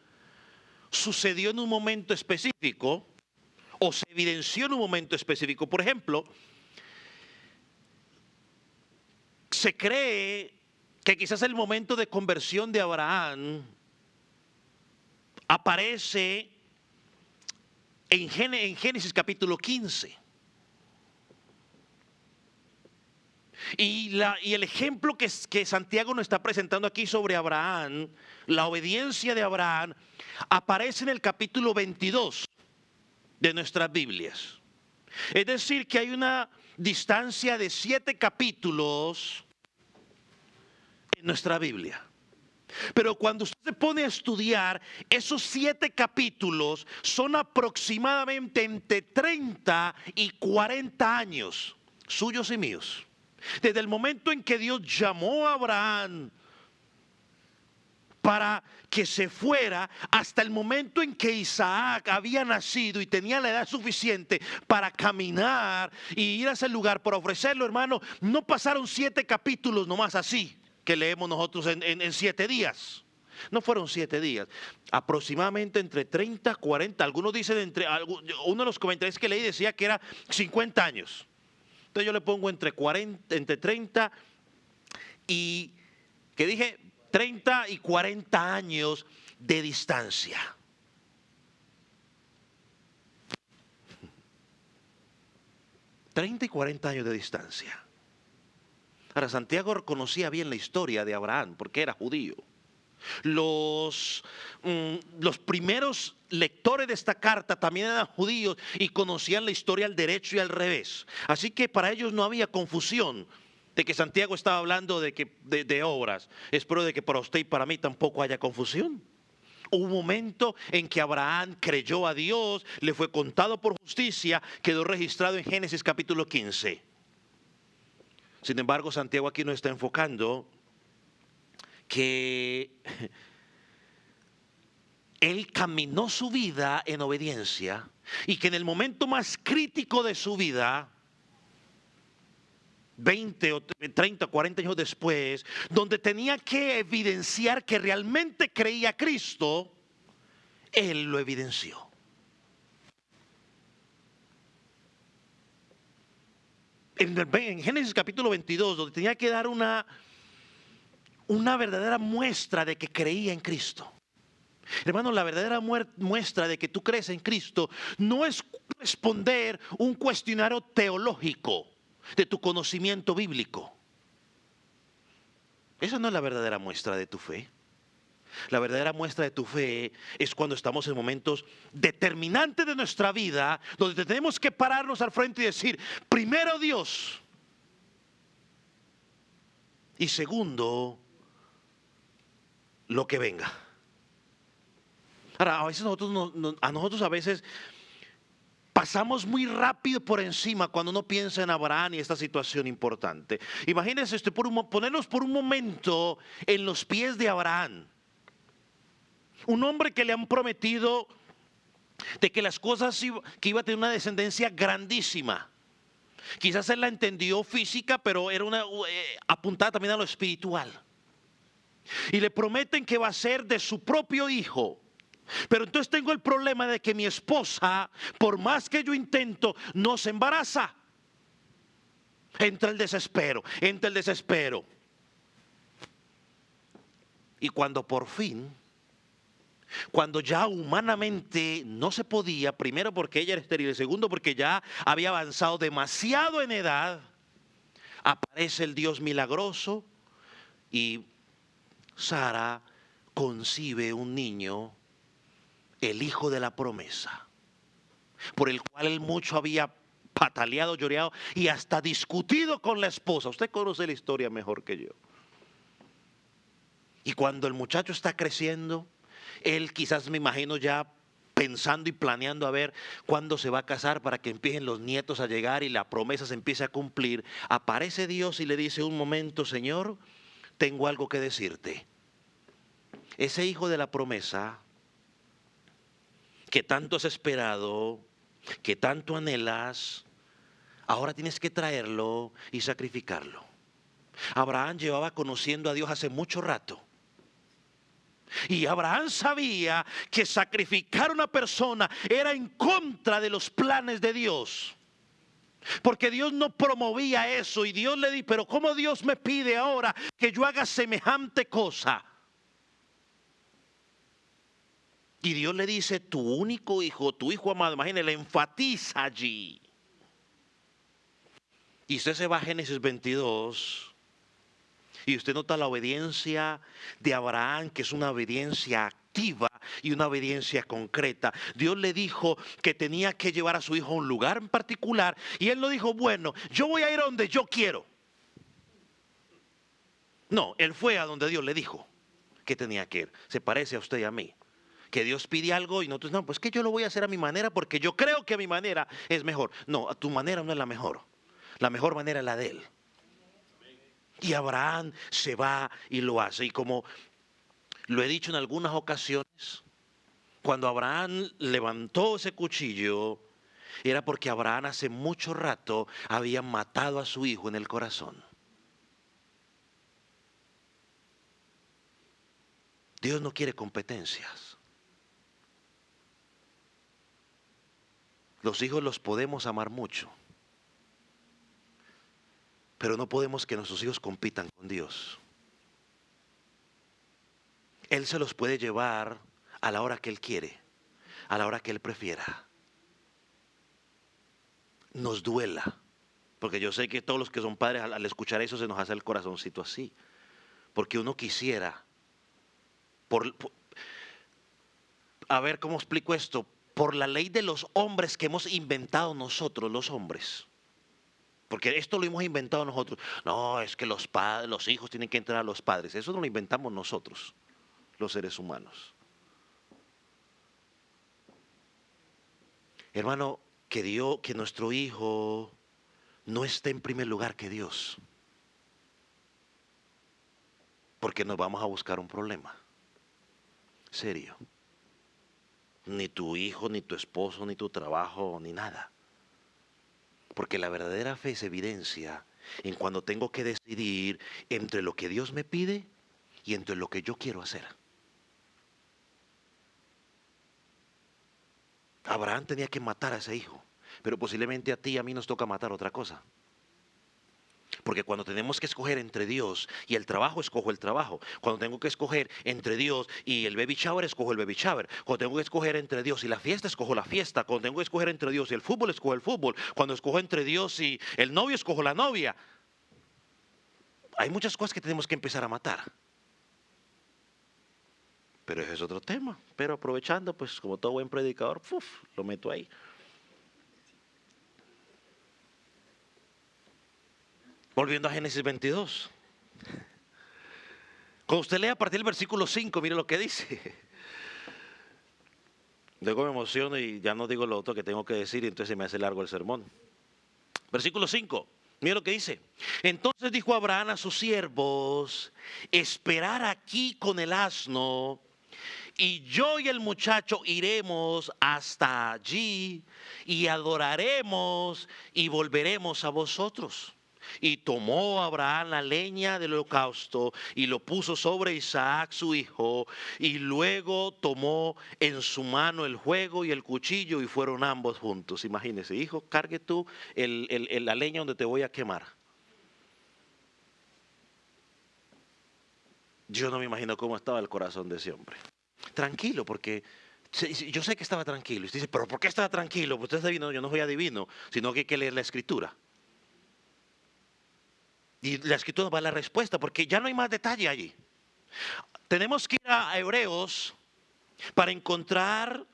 sucedió en un momento específico o se evidenció en un momento específico. Por ejemplo, se cree que quizás el momento de conversión de Abraham aparece en Génesis capítulo 15. Y el ejemplo que Santiago nos está presentando aquí sobre Abraham, la obediencia de Abraham, aparece en el capítulo 22 de nuestras Biblias. Es decir, que hay una distancia de 7 capítulos en nuestra Biblia. Pero cuando usted se pone a estudiar, esos 7 capítulos son aproximadamente entre 30 y 40 años, suyos y míos. Desde el momento en que Dios llamó a Abraham para que se fuera, hasta el momento en que Isaac había nacido y tenía la edad suficiente para caminar y ir a ese lugar para ofrecerlo, hermano, no pasaron 7 capítulos nomás así que leemos nosotros en 7 días. No fueron 7 días, aproximadamente entre 30, 40, algunos dicen uno de los comentarios que leí decía que era 50 años. Entonces yo le pongo entre 30 y, que dije, 30 y 40 años de distancia. ...30 y 40 años de distancia. Ahora, Santiago conocía bien la historia de Abraham porque era judío. Los primeros lectores de esta carta también eran judíos y conocían la historia al derecho y al revés. Así que para ellos no había confusión de que Santiago estaba hablando de obras. Espero de que para usted y para mí tampoco haya confusión. Hubo un momento en que Abraham creyó a Dios, le fue contado por justicia, quedó registrado en Génesis capítulo 15. Sin embargo, Santiago aquí nos está enfocando que él caminó su vida en obediencia y que en el momento más crítico de su vida, 20 o 30, 40 años después, donde tenía que evidenciar que realmente creía a Cristo, él lo evidenció. En Génesis capítulo 22, donde tenía que dar una verdadera muestra de que creía en Cristo. Hermano, la verdadera muestra de que tú crees en Cristo no es responder un cuestionario teológico de tu conocimiento bíblico. Esa no es la verdadera muestra de tu fe. La verdadera muestra de tu fe es cuando estamos en momentos determinantes de nuestra vida, donde tenemos que pararnos al frente y decir, primero Dios, y segundo, lo que venga. Ahora, a veces nosotros a veces pasamos muy rápido por encima cuando uno piensa en Abraham y esta situación importante. Imagínense ponernos por un momento en los pies de Abraham. Un hombre que le han prometido de que las cosas, que iba a tener una descendencia grandísima. Quizás él la entendió física, pero era apuntada también a lo espiritual. Y le prometen que va a ser de su propio hijo. Pero entonces tengo el problema de que mi esposa, por más que yo intento, no se embaraza. Entra el desespero. Y cuando por fin, cuando ya humanamente no se podía, primero porque ella era estéril, segundo porque ya había avanzado demasiado en edad, aparece el Dios milagroso y Sara concibe un niño, el hijo de la promesa, por el cual él mucho había pataleado, lloreado y hasta discutido con la esposa. Usted conoce la historia mejor que yo. Y cuando el muchacho está creciendo, él quizás, me imagino, ya pensando y planeando a ver cuándo se va a casar para que empiecen los nietos a llegar y la promesa se empiece a cumplir, aparece Dios y le dice: un momento, Señor, tengo algo que decirte. Ese hijo de la promesa que tanto has esperado, que tanto anhelas, ahora tienes que traerlo y sacrificarlo. Abraham llevaba conociendo a Dios hace mucho rato. Y Abraham sabía que sacrificar a una persona era en contra de los planes de Dios. Porque Dios no promovía eso. Y Dios le dijo: pero ¿cómo Dios me pide ahora que yo haga semejante cosa? Y Dios le dice: tu único hijo, tu hijo amado. Imagínense, le enfatiza allí. Y usted se va a Génesis 22. Y usted nota la obediencia de Abraham, que es una obediencia activa y una obediencia concreta. Dios le dijo que tenía que llevar a su hijo a un lugar en particular. Y él no dijo: bueno, yo voy a ir a donde yo quiero. No, él fue a donde Dios le dijo que tenía que ir. Se parece a usted y a mí. Que Dios pide algo y nosotros: no, pues que yo lo voy a hacer a mi manera porque yo creo que a mi manera es mejor. No, a tu manera no es la mejor. La mejor manera es la de Él. Y Abraham se va y lo hace. Y como lo he dicho en algunas ocasiones, cuando Abraham levantó ese cuchillo, era porque Abraham hace mucho rato había matado a su hijo en el corazón. Dios no quiere competencias. Los hijos los podemos amar mucho, pero no podemos que nuestros hijos compitan con Dios. Él se los puede llevar a la hora que Él quiere, a la hora que Él prefiera. Nos duela, porque yo sé que todos los que son padres al escuchar eso se nos hace el corazoncito así, porque uno quisiera, a ver cómo explico esto, por la ley de los hombres que hemos inventado nosotros los hombres. Porque esto lo hemos inventado nosotros. No, es que los hijos tienen que entrar a los padres. Eso no lo inventamos nosotros, los seres humanos. Hermano, que nuestro hijo no esté en primer lugar que Dios. Porque nos vamos a buscar un problema. Serio. Ni tu hijo, ni tu esposo, ni tu trabajo, ni nada. Porque la verdadera fe se evidencia en cuando tengo que decidir entre lo que Dios me pide y entre lo que yo quiero hacer. Abraham tenía que matar a ese hijo, pero posiblemente a ti y a mí nos toca matar otra cosa. Porque cuando tenemos que escoger entre Dios y el trabajo, escojo el trabajo. Cuando tengo que escoger entre Dios y el baby shower, escojo el baby shower. Cuando tengo que escoger entre Dios y la fiesta, escojo la fiesta. Cuando tengo que escoger entre Dios y el fútbol, escojo el fútbol. Cuando escojo entre Dios y el novio, escojo la novia. Hay muchas cosas que tenemos que empezar a matar. Pero ese es otro tema. Pero aprovechando, pues como todo buen predicador, lo meto ahí. Volviendo a Génesis 22. Cuando usted lea a partir del versículo 5, mire lo que dice. Luego me emociono y ya no digo lo otro que tengo que decir y entonces se me hace largo el sermón. Versículo 5, mire lo que dice. Entonces dijo Abraham a sus siervos: esperar aquí con el asno, y yo y el muchacho iremos hasta allí y adoraremos y volveremos a vosotros. Y tomó Abraham la leña del holocausto y lo puso sobre Isaac su hijo, y luego tomó en su mano el juego y el cuchillo y fueron ambos juntos. Imagínese: hijo, cargue tú la leña donde te voy a quemar. Yo no me imagino cómo estaba el corazón de ese hombre. Tranquilo, porque yo sé que estaba tranquilo. Y usted dice: ¿pero por qué estaba tranquilo? Pues usted es adivino. Yo no soy adivino, sino que hay que leer la escritura. Y la escritura va a la respuesta, porque ya no hay más detalle allí. Tenemos que ir a Hebreos para encontrar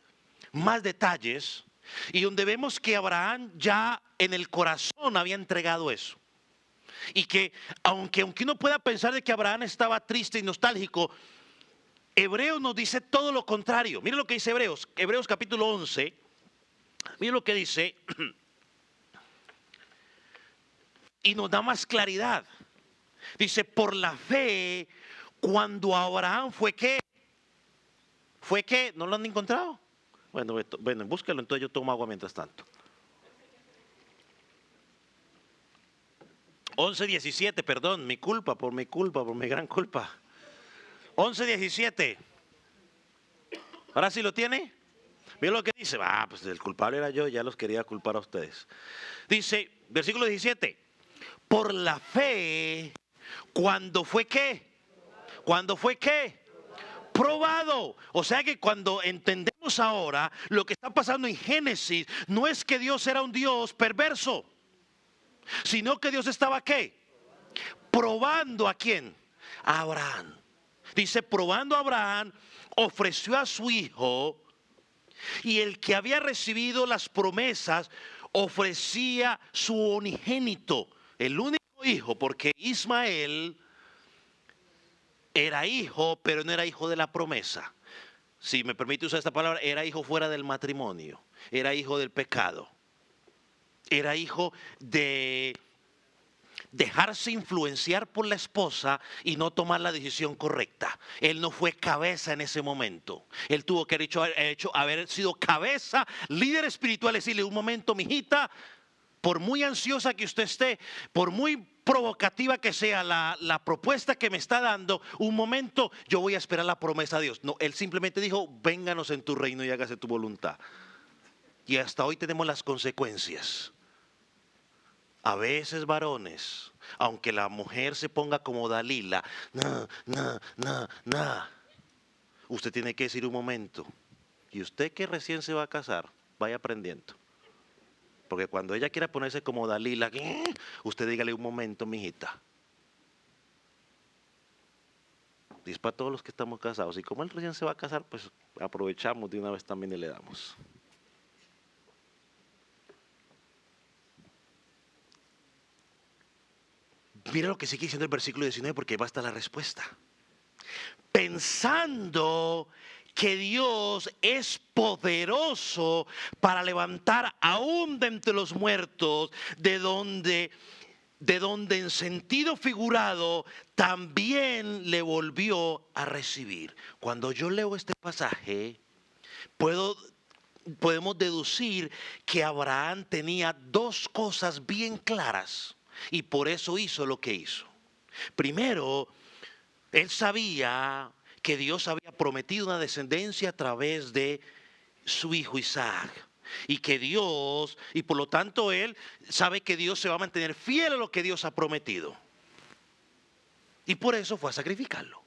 más detalles, y donde vemos que Abraham ya en el corazón había entregado eso. Y que aunque uno pueda pensar de que Abraham estaba triste y nostálgico, Hebreos nos dice todo lo contrario. Miren lo que dice Hebreos capítulo 11. Miren lo que dice. Y nos da más claridad. Dice, por la fe, cuando Abraham fue ¿qué? ¿Fue qué? ¿No lo han encontrado? Bueno, búsquelo, entonces yo tomo agua mientras tanto. 11:17, perdón, por mi gran culpa. 11:17. ¿Ahora sí lo tiene? ¿Vio lo que dice? Pues el culpable era yo, ya los quería culpar a ustedes. Dice, versículo 17, por la fe, cuando fue ¿qué? ¿Cuando fue qué? Probado. O sea que cuando entendemos ahora lo que está pasando en Génesis, no es que Dios era un Dios perverso, sino que Dios estaba ¿qué? Probando ¿a quién? A Abraham. Dice, probando a Abraham, ofreció a su hijo, y el que había recibido las promesas ofrecía su unigénito, el único hijo, porque Ismael era hijo, pero no era hijo de la promesa. Si me permite usar esta palabra, era hijo fuera del matrimonio, era hijo del pecado, era hijo de dejarse influenciar por la esposa y no tomar la decisión correcta. Él no fue cabeza en ese momento. Él tuvo que haber sido cabeza, líder espiritual, decirle un momento, mijita, por muy ansiosa que usted esté, por muy provocativa que sea la propuesta que me está dando, un momento, yo voy a esperar la promesa de Dios. No, él simplemente dijo, vénganos en tu reino y hágase tu voluntad. Y hasta hoy tenemos las consecuencias. A veces, varones, aunque la mujer se ponga como Dalila, usted tiene que decir un momento. Y usted que recién se va a casar, vaya aprendiendo. Porque cuando ella quiera ponerse como Dalila, usted dígale un momento, mijita. Y es para todos los que estamos casados. Y como él recién se va a casar, pues aprovechamos de una vez también y le damos. Mira lo que sigue diciendo el versículo 19, porque ahí va a estar la respuesta. Pensando que Dios es poderoso para levantar aún de entre los muertos, de donde en sentido figurado también le volvió a recibir. Cuando yo leo este pasaje, podemos deducir que Abraham tenía dos cosas bien claras. Y por eso hizo lo que hizo. Primero, él sabía que Dios había prometido una descendencia a través de su hijo Isaac. Y que Dios, y por lo tanto él sabe que Dios se va a mantener fiel a lo que Dios ha prometido. Y por eso fue a sacrificarlo.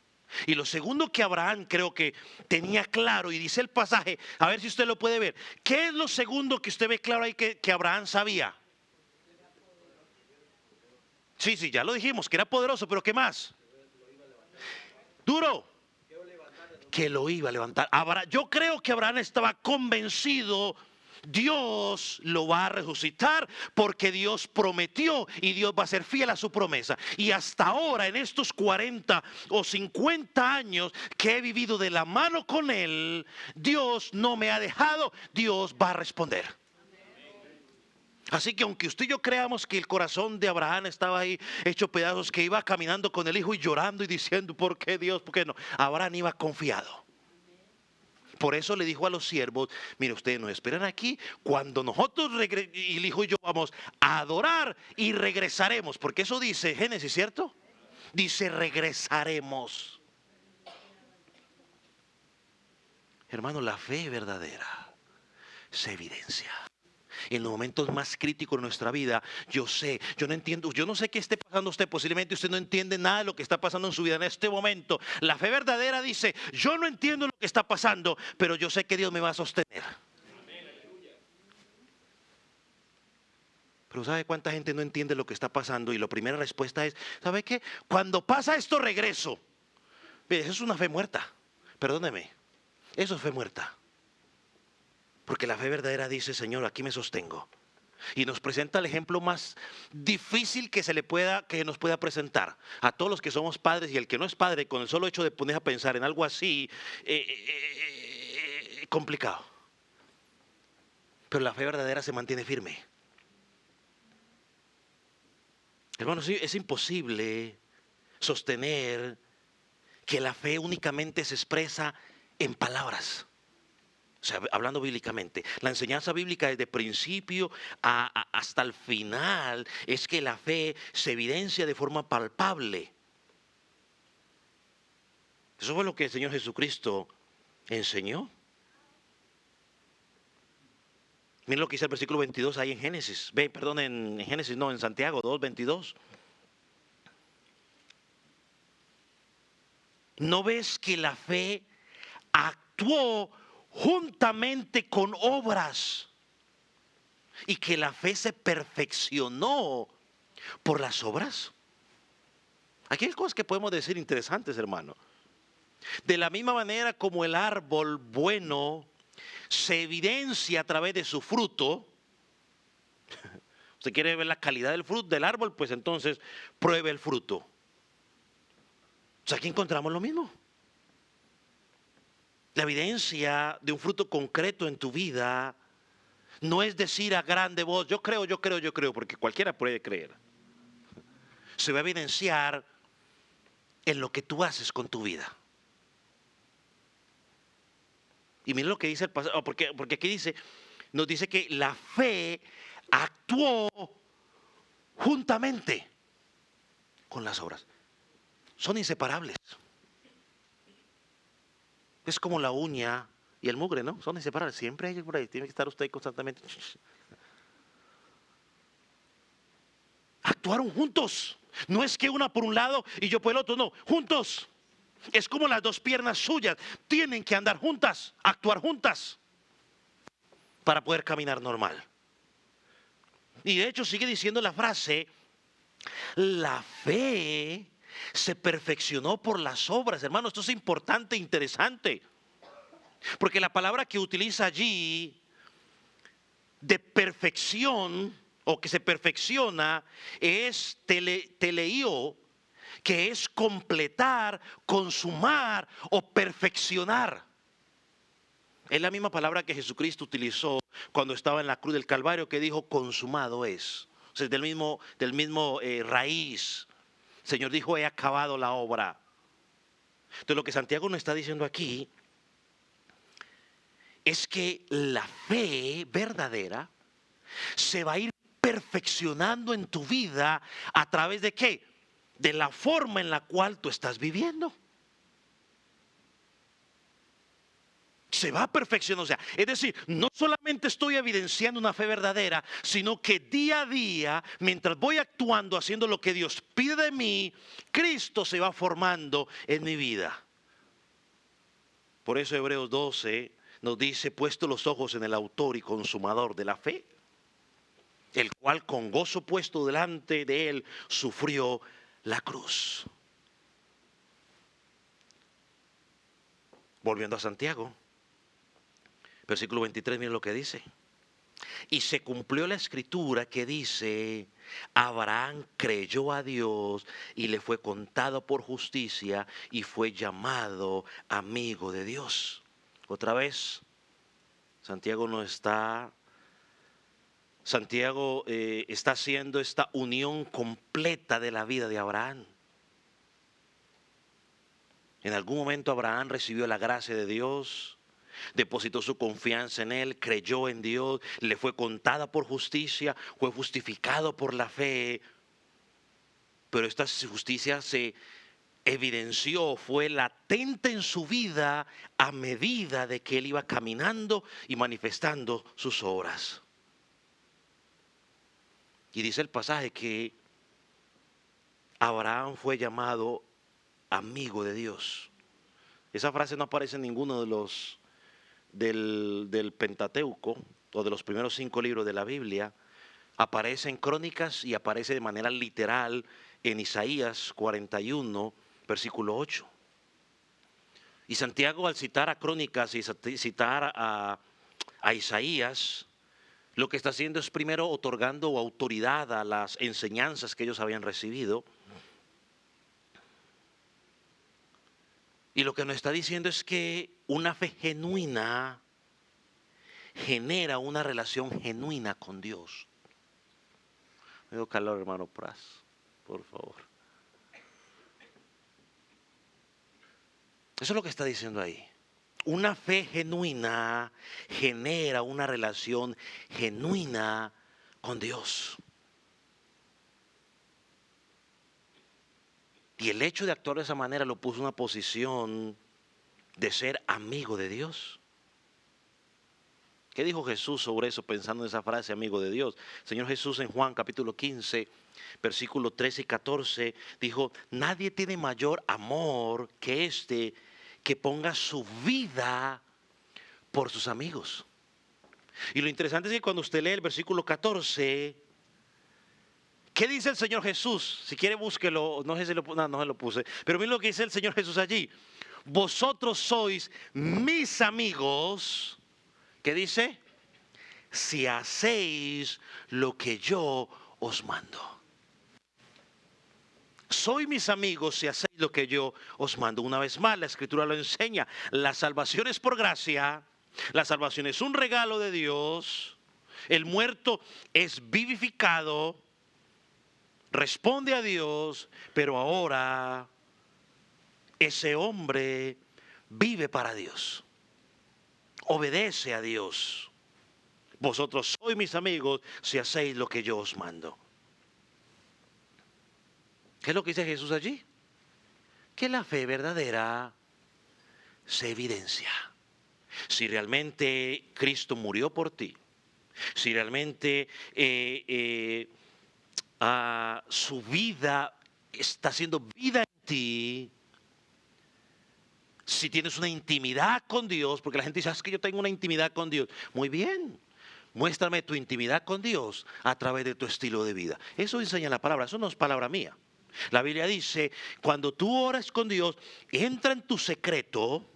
Y lo segundo que Abraham creo que tenía claro, y dice el pasaje, a ver si usted lo puede ver. ¿Qué es lo segundo que usted ve claro ahí que Abraham sabía? Sí, ya lo dijimos, que era poderoso, pero ¿qué más? Duro. Que lo iba a levantar. Yo creo que Abraham estaba convencido, Dios lo va a resucitar porque Dios prometió y Dios va a ser fiel a su promesa. Y hasta ahora, en estos 40 o 50 años que he vivido de la mano con Él, Dios no me ha dejado, Dios va a responder. Así que aunque usted y yo creamos que el corazón de Abraham estaba ahí hecho pedazos, que iba caminando con el hijo y llorando y diciendo, ¿por qué Dios? ¿Por qué no? Abraham iba confiado. Por eso le dijo a los siervos, mire, ustedes nos esperan aquí, cuando nosotros y el hijo y yo vamos a adorar y regresaremos. Porque eso dice Génesis, ¿cierto? Dice regresaremos. Hermano, la fe verdadera se evidencia. En los momentos más críticos de nuestra vida, yo no entiendo, yo no sé qué esté pasando usted, posiblemente usted no entiende nada de lo que está pasando en su vida en este momento. La fe verdadera dice, yo no entiendo lo que está pasando, pero yo sé que Dios me va a sostener. Pero ¿sabe cuánta gente no entiende lo que está pasando? Y la primera respuesta es, ¿sabe qué? Cuando pasa esto regreso. Mire, eso es una fe muerta, perdóneme, eso es fe muerta. Porque la fe verdadera dice, Señor, aquí me sostengo. Y nos presenta el ejemplo más difícil que nos pueda presentar. A todos los que somos padres y el que no es padre, con el solo hecho de poner a pensar en algo así, complicado. Pero la fe verdadera se mantiene firme. Hermanos, sí, es imposible sostener que la fe únicamente se expresa en palabras. O sea, hablando bíblicamente, la enseñanza bíblica desde principio hasta el final es que la fe se evidencia de forma palpable. Eso fue lo que el Señor Jesucristo enseñó. Miren lo que dice el versículo 22 ahí en Génesis. En Santiago 2:22. ¿No ves que la fe actuó juntamente con obras y que la fe se perfeccionó por las obras? Aquí hay cosas que podemos decir interesantes, hermano. De la misma manera como el árbol bueno se evidencia a través de su fruto. Usted quiere ver la calidad del fruto del árbol, pues entonces pruebe el fruto. O sea, aquí encontramos lo mismo. La evidencia de un fruto concreto en tu vida no es decir a grande voz, yo creo, porque cualquiera puede creer. Se va a evidenciar en lo que tú haces con tu vida. Y miren lo que dice el pasaje, porque aquí nos dice que la fe actuó juntamente con las obras. Son inseparables. Es como la uña y el mugre, ¿no? Son inseparables. Siempre hay por ahí. Tiene que estar usted constantemente. Actuaron juntos. No es que una por un lado y yo por el otro, no. Juntos. Es como las dos piernas suyas. Tienen que andar juntas, actuar juntas para poder caminar normal. Y de hecho sigue diciendo la frase, la fe se perfeccionó por las obras. Hermano, esto es importante e interesante. Porque la palabra que utiliza allí de perfección o que se perfecciona es teleio, que es completar, consumar o perfeccionar. Es la misma palabra que Jesucristo utilizó cuando estaba en la cruz del Calvario, que dijo consumado es. O sea, del mismo raíz. El Señor dijo, he acabado la obra. Entonces lo que Santiago nos está diciendo aquí es que la fe verdadera se va a ir perfeccionando en tu vida a través de ¿qué? De la forma en la cual tú estás viviendo. Se va a perfeccionar, o sea, es decir, no solamente estoy evidenciando una fe verdadera, sino que día a día, mientras voy actuando, haciendo lo que Dios pide de mí, Cristo se va formando en mi vida. Por eso Hebreos 12 nos dice, puesto los ojos en el autor y consumador de la fe, el cual con gozo puesto delante de él sufrió la cruz. Volviendo a Santiago, versículo 23, miren lo que dice. Y se cumplió la escritura que dice, Abraham creyó a Dios y le fue contado por justicia y fue llamado amigo de Dios. Otra vez, Santiago está haciendo esta unión completa de la vida de Abraham. En algún momento Abraham recibió la gracia de Dios, depositó su confianza en él, creyó en Dios, le fue contada por justicia, fue justificado por la fe. Pero esta justicia se evidenció, fue latente en su vida a medida de que él iba caminando y manifestando sus obras. Y dice el pasaje que Abraham fue llamado amigo de Dios. Esa frase no aparece en ninguno de los del Pentateuco o de los primeros 5 libros de la Biblia. Aparece en Crónicas y aparece de manera literal en Isaías 41, versículo 8. Y Santiago, al citar a Crónicas y citar a Isaías, lo que está haciendo es primero otorgando autoridad a las enseñanzas que ellos habían recibido. Y lo que nos está diciendo es que una fe genuina genera una relación genuina con Dios. Me dio calor, hermano Pras, por favor. Eso es lo que está diciendo ahí. Una fe genuina genera una relación genuina con Dios. Y el hecho de actuar de esa manera lo puso en una posición de ser amigo de Dios. ¿Qué dijo Jesús sobre eso pensando en esa frase, amigo de Dios? El Señor Jesús en Juan capítulo 15, versículos 13 y 14, dijo, nadie tiene mayor amor que este, que ponga su vida por sus amigos. Y lo interesante es que cuando usted lee el versículo 14, ¿qué dice el Señor Jesús? Si quiere búsquelo, no sé si no se lo puse, pero miren lo que dice el Señor Jesús allí. Vosotros sois mis amigos. ¿Qué dice? Si hacéis lo que yo os mando. Soy mis amigos si hacéis lo que yo os mando. Una vez más, la Escritura lo enseña. La salvación es por gracia. La salvación es un regalo de Dios. El muerto es vivificado. Responde a Dios. Pero ahora ese hombre vive para Dios. Obedece a Dios. Vosotros sois mis amigos si hacéis lo que yo os mando. ¿Qué es lo que dice Jesús allí? Que la fe verdadera se evidencia. Si realmente Cristo murió por ti, si realmente su vida está siendo vida en ti, si tienes una intimidad con Dios, porque la gente dice, es que yo tengo una intimidad con Dios. Muy bien, muéstrame tu intimidad con Dios a través de tu estilo de vida. Eso enseña la palabra, eso no es palabra mía. La Biblia dice, cuando tú oras con Dios, entra en tu secreto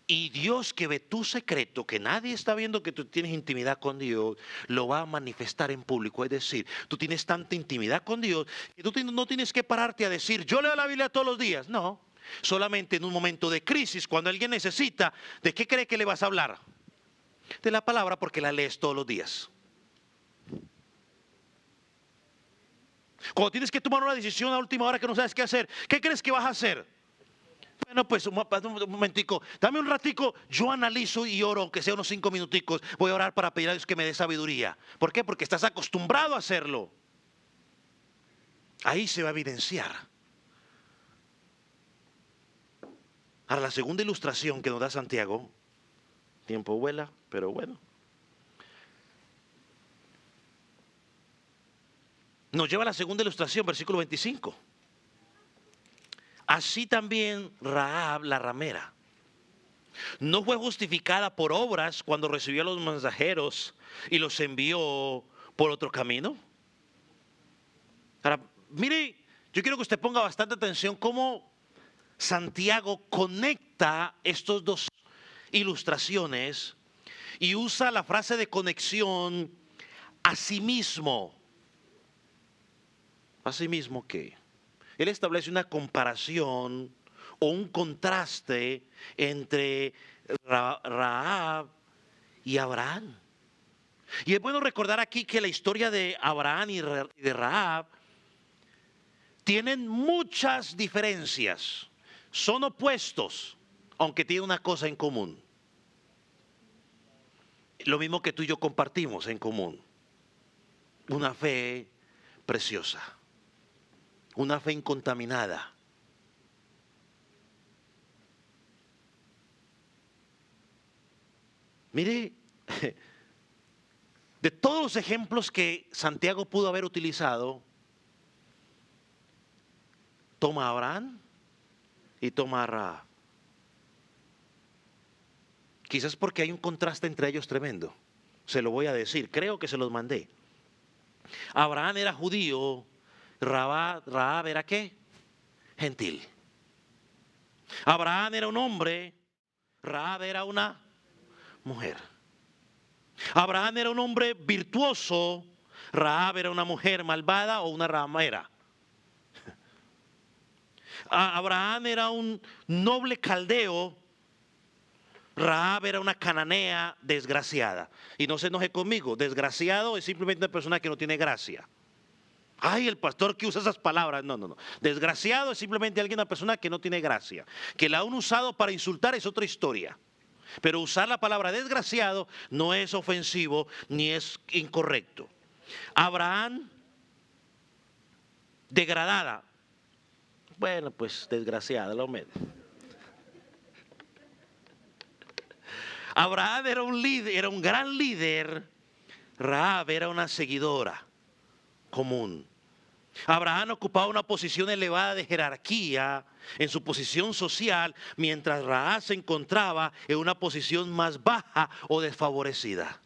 y Dios que ve tu secreto, que nadie está viendo que tú tienes intimidad con Dios, lo va a manifestar en público. Es decir, tú tienes tanta intimidad con Dios que tú no tienes que pararte a decir, yo leo la Biblia todos los días. No, solamente en un momento de crisis, cuando alguien necesita, ¿de qué cree que le vas a hablar? De la palabra, porque la lees todos los días. Cuando tienes que tomar una decisión a última hora que no sabes qué hacer, ¿qué crees que vas a hacer? Bueno, pues un momentico, dame un ratico, yo analizo y oro, aunque sea unos 5 minuticos, voy a orar para pedir a Dios que me dé sabiduría. ¿Por qué? Porque estás acostumbrado a hacerlo. Ahí se va a evidenciar. Ahora, la segunda ilustración que nos da Santiago, tiempo vuela, pero bueno. Nos lleva a la segunda ilustración, versículo 25. Así también Rahab, la ramera, no fue justificada por obras cuando recibió a los mensajeros y los envió por otro camino. Ahora, mire, yo quiero que usted ponga bastante atención cómo Santiago conecta estas dos ilustraciones y usa la frase de conexión asimismo. Asimismo, ¿qué? Él establece una comparación o un contraste entre Rahab y Abraham. Y es bueno recordar aquí que la historia de Abraham y de Rahab tienen muchas diferencias. Son opuestos, aunque tienen una cosa en común. Lo mismo que tú y yo compartimos en común. Una fe preciosa. Una fe incontaminada. Mire, de todos los ejemplos que Santiago pudo haber utilizado, toma a Abraham y toma a Rahab. Quizás porque hay un contraste entre ellos tremendo. Se lo voy a decir, creo que se los mandé. Abraham era judío, Rahab era ¿qué? Gentil. Abraham era un hombre, Rahab era una mujer. Abraham era un hombre virtuoso, Rahab era una mujer malvada o una ramera. Abraham era un noble caldeo, Rahab era una cananea desgraciada. Y no se enoje conmigo, desgraciado es simplemente una persona que no tiene gracia. Ay, el pastor que usa esas palabras. No, no, no. Desgraciado es simplemente alguien, una persona que no tiene gracia. Que la han usado para insultar es otra historia. Pero usar la palabra desgraciado no es ofensivo ni es incorrecto. Abraham, degradada. Bueno, pues desgraciada, lo menos. Abraham era un líder, era un gran líder. Rahab era una seguidora común. Abraham ocupaba una posición elevada de jerarquía en su posición social, mientras Rahab se encontraba en una posición más baja o desfavorecida.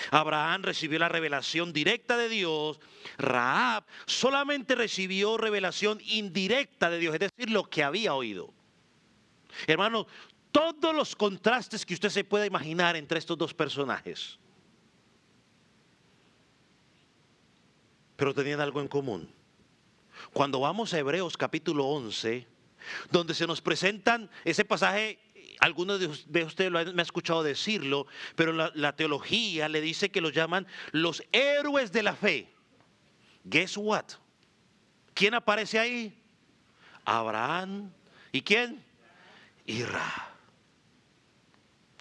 Abraham recibió la revelación directa de Dios. Rahab solamente recibió revelación indirecta de Dios, es decir, lo que había oído. Hermano, todos los contrastes que usted se pueda imaginar entre estos dos personajes, pero tenían algo en común. Cuando vamos a Hebreos capítulo 11, donde se nos presentan ese pasaje, algunos de ustedes me han escuchado decirlo, pero la teología le dice que los llaman los héroes de la fe. Guess what? ¿Quién aparece ahí? Abraham. ¿Y quién? Y Rahab.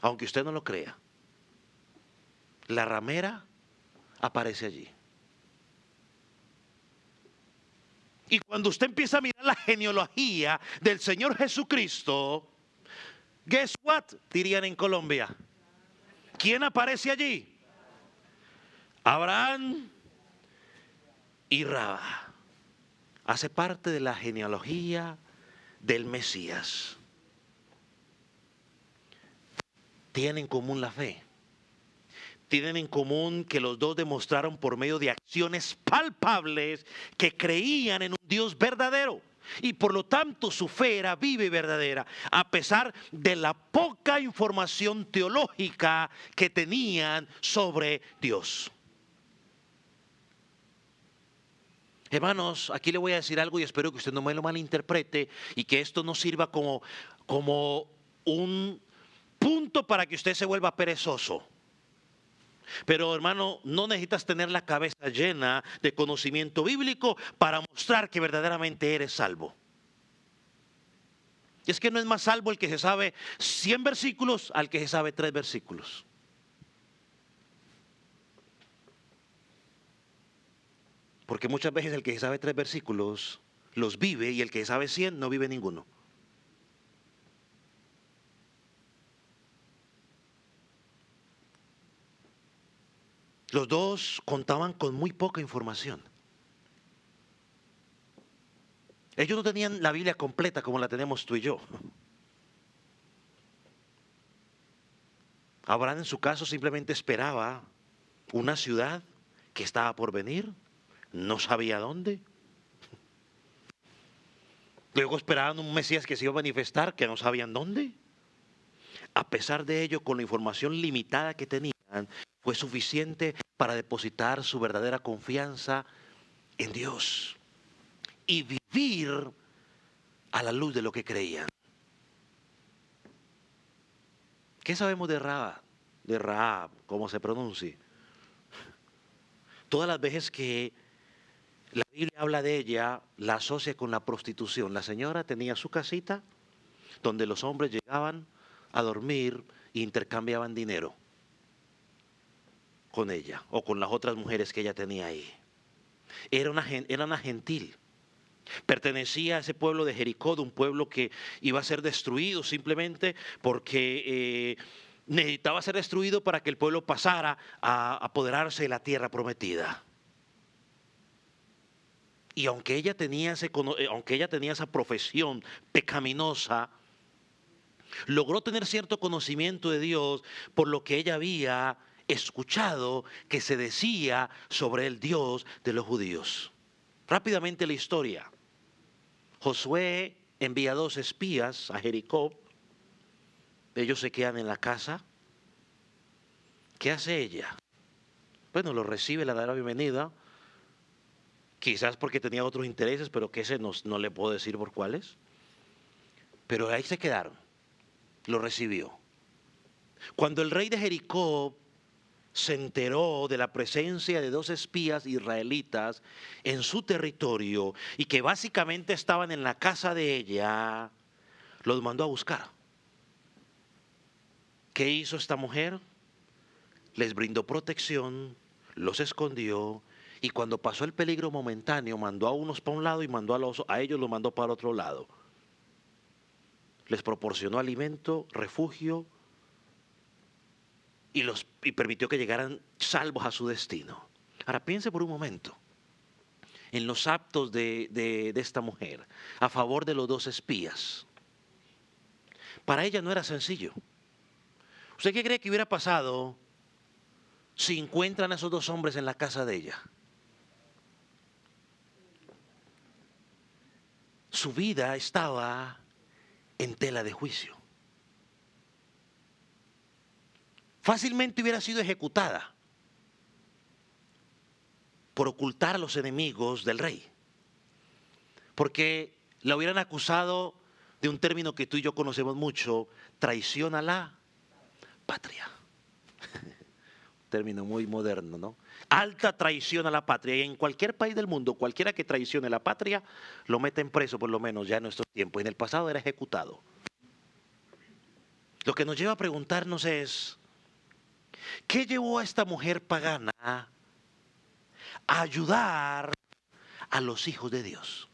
Aunque usted no lo crea, la ramera aparece allí. Y cuando usted empieza a mirar la genealogía del Señor Jesucristo, guess what, dirían en Colombia. ¿Quién aparece allí? Abraham y Rahab. Hace parte de la genealogía del Mesías. Tienen en común la fe. Tienen en común que los dos demostraron por medio de acciones palpables que creían en un Dios verdadero. Y por lo tanto su fe era viva y verdadera, a pesar de la poca información teológica que tenían sobre Dios. Hermanos, aquí le voy a decir algo y espero que usted no me lo malinterprete y que esto no sirva como un punto para que usted se vuelva perezoso. Pero hermano, no necesitas tener la cabeza llena de conocimiento bíblico para mostrar que verdaderamente eres salvo. Y es que no es más salvo el que se sabe 100 versículos al que se sabe 3 versículos. Porque muchas veces el que se sabe 3 versículos los vive y el que sabe 100 no vive ninguno. Los dos contaban con muy poca información. Ellos no tenían la Biblia completa como la tenemos tú y yo. Abraham en su caso simplemente esperaba una ciudad que estaba por venir, no sabía dónde. Luego esperaban un Mesías que se iba a manifestar, que no sabían dónde. A pesar de ello, con la información limitada que tenían, fue suficiente para depositar su verdadera confianza en Dios y vivir a la luz de lo que creían. ¿Qué sabemos de Rahab? De Rahab, cómo se pronuncie. Todas las veces que la Biblia habla de ella, la asocia con la prostitución. La señora tenía su casita donde los hombres llegaban a dormir e intercambiaban dinero con ella o con las otras mujeres que ella tenía ahí. Era una gentil. Pertenecía a ese pueblo de Jericó, de un pueblo que iba a ser destruido simplemente porque necesitaba ser destruido para que el pueblo pasara a apoderarse de la tierra prometida. Y aunque ella tenía esa profesión pecaminosa, logró tener cierto conocimiento de Dios por lo que ella había escuchado que se decía sobre el Dios de los judíos. Rápidamente la historia. Josué envía 2 espías a Jericó. Ellos se quedan en la casa. ¿Qué hace ella? Bueno, lo recibe, le da la bienvenida. Quizás porque tenía otros intereses, pero que ese no le puedo decir por cuáles. Pero ahí se quedaron. Lo recibió. Cuando el rey de Jericó se enteró de la presencia de 2 espías israelitas en su territorio y que básicamente estaban en la casa de ella, los mandó a buscar. ¿Qué hizo esta mujer? Les brindó protección, los escondió y cuando pasó el peligro momentáneo mandó a unos para un lado y mandó a ellos los mandó para el otro lado. Les proporcionó alimento, refugio y permitió que llegaran salvos a su destino. Ahora piense por un momento en los actos de esta mujer a favor de los 2 espías. Para ella no era sencillo. ¿Usted qué cree que hubiera pasado si encuentran a esos 2 hombres en la casa de ella? Su vida estaba en tela de juicio. Fácilmente hubiera sido ejecutada por ocultar a los enemigos del rey. Porque la hubieran acusado de un término que tú y yo conocemos mucho, traición a la patria. Término muy moderno, ¿no? Alta traición a la patria. Y en cualquier país del mundo, cualquiera que traicione la patria, lo meten preso por lo menos ya en nuestros tiempos. En el pasado era ejecutado. Lo que nos lleva a preguntarnos es, ¿qué llevó a esta mujer pagana a ayudar a los hijos de Dios?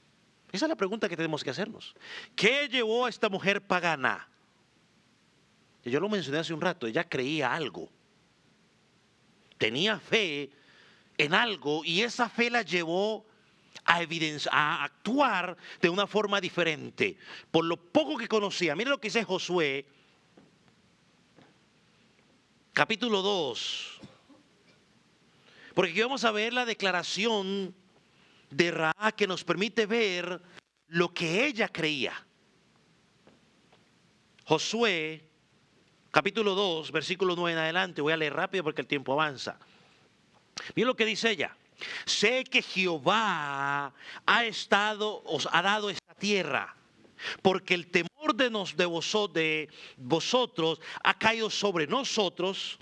Esa es la pregunta que tenemos que hacernos. ¿Qué llevó a esta mujer pagana? Yo lo mencioné hace un rato, ella creía algo. Tenía fe en algo y esa fe la llevó a actuar de una forma diferente. Por lo poco que conocía, mire lo que dice Josué, capítulo 2. Porque aquí vamos a ver la declaración de Rahab que nos permite ver lo que ella creía. Josué capítulo 2, versículo 9 en adelante. Voy a leer rápido porque el tiempo avanza. Miren lo que dice ella. Sé que Jehová os ha dado esta tierra, porque el temor de vosotros ha caído sobre nosotros,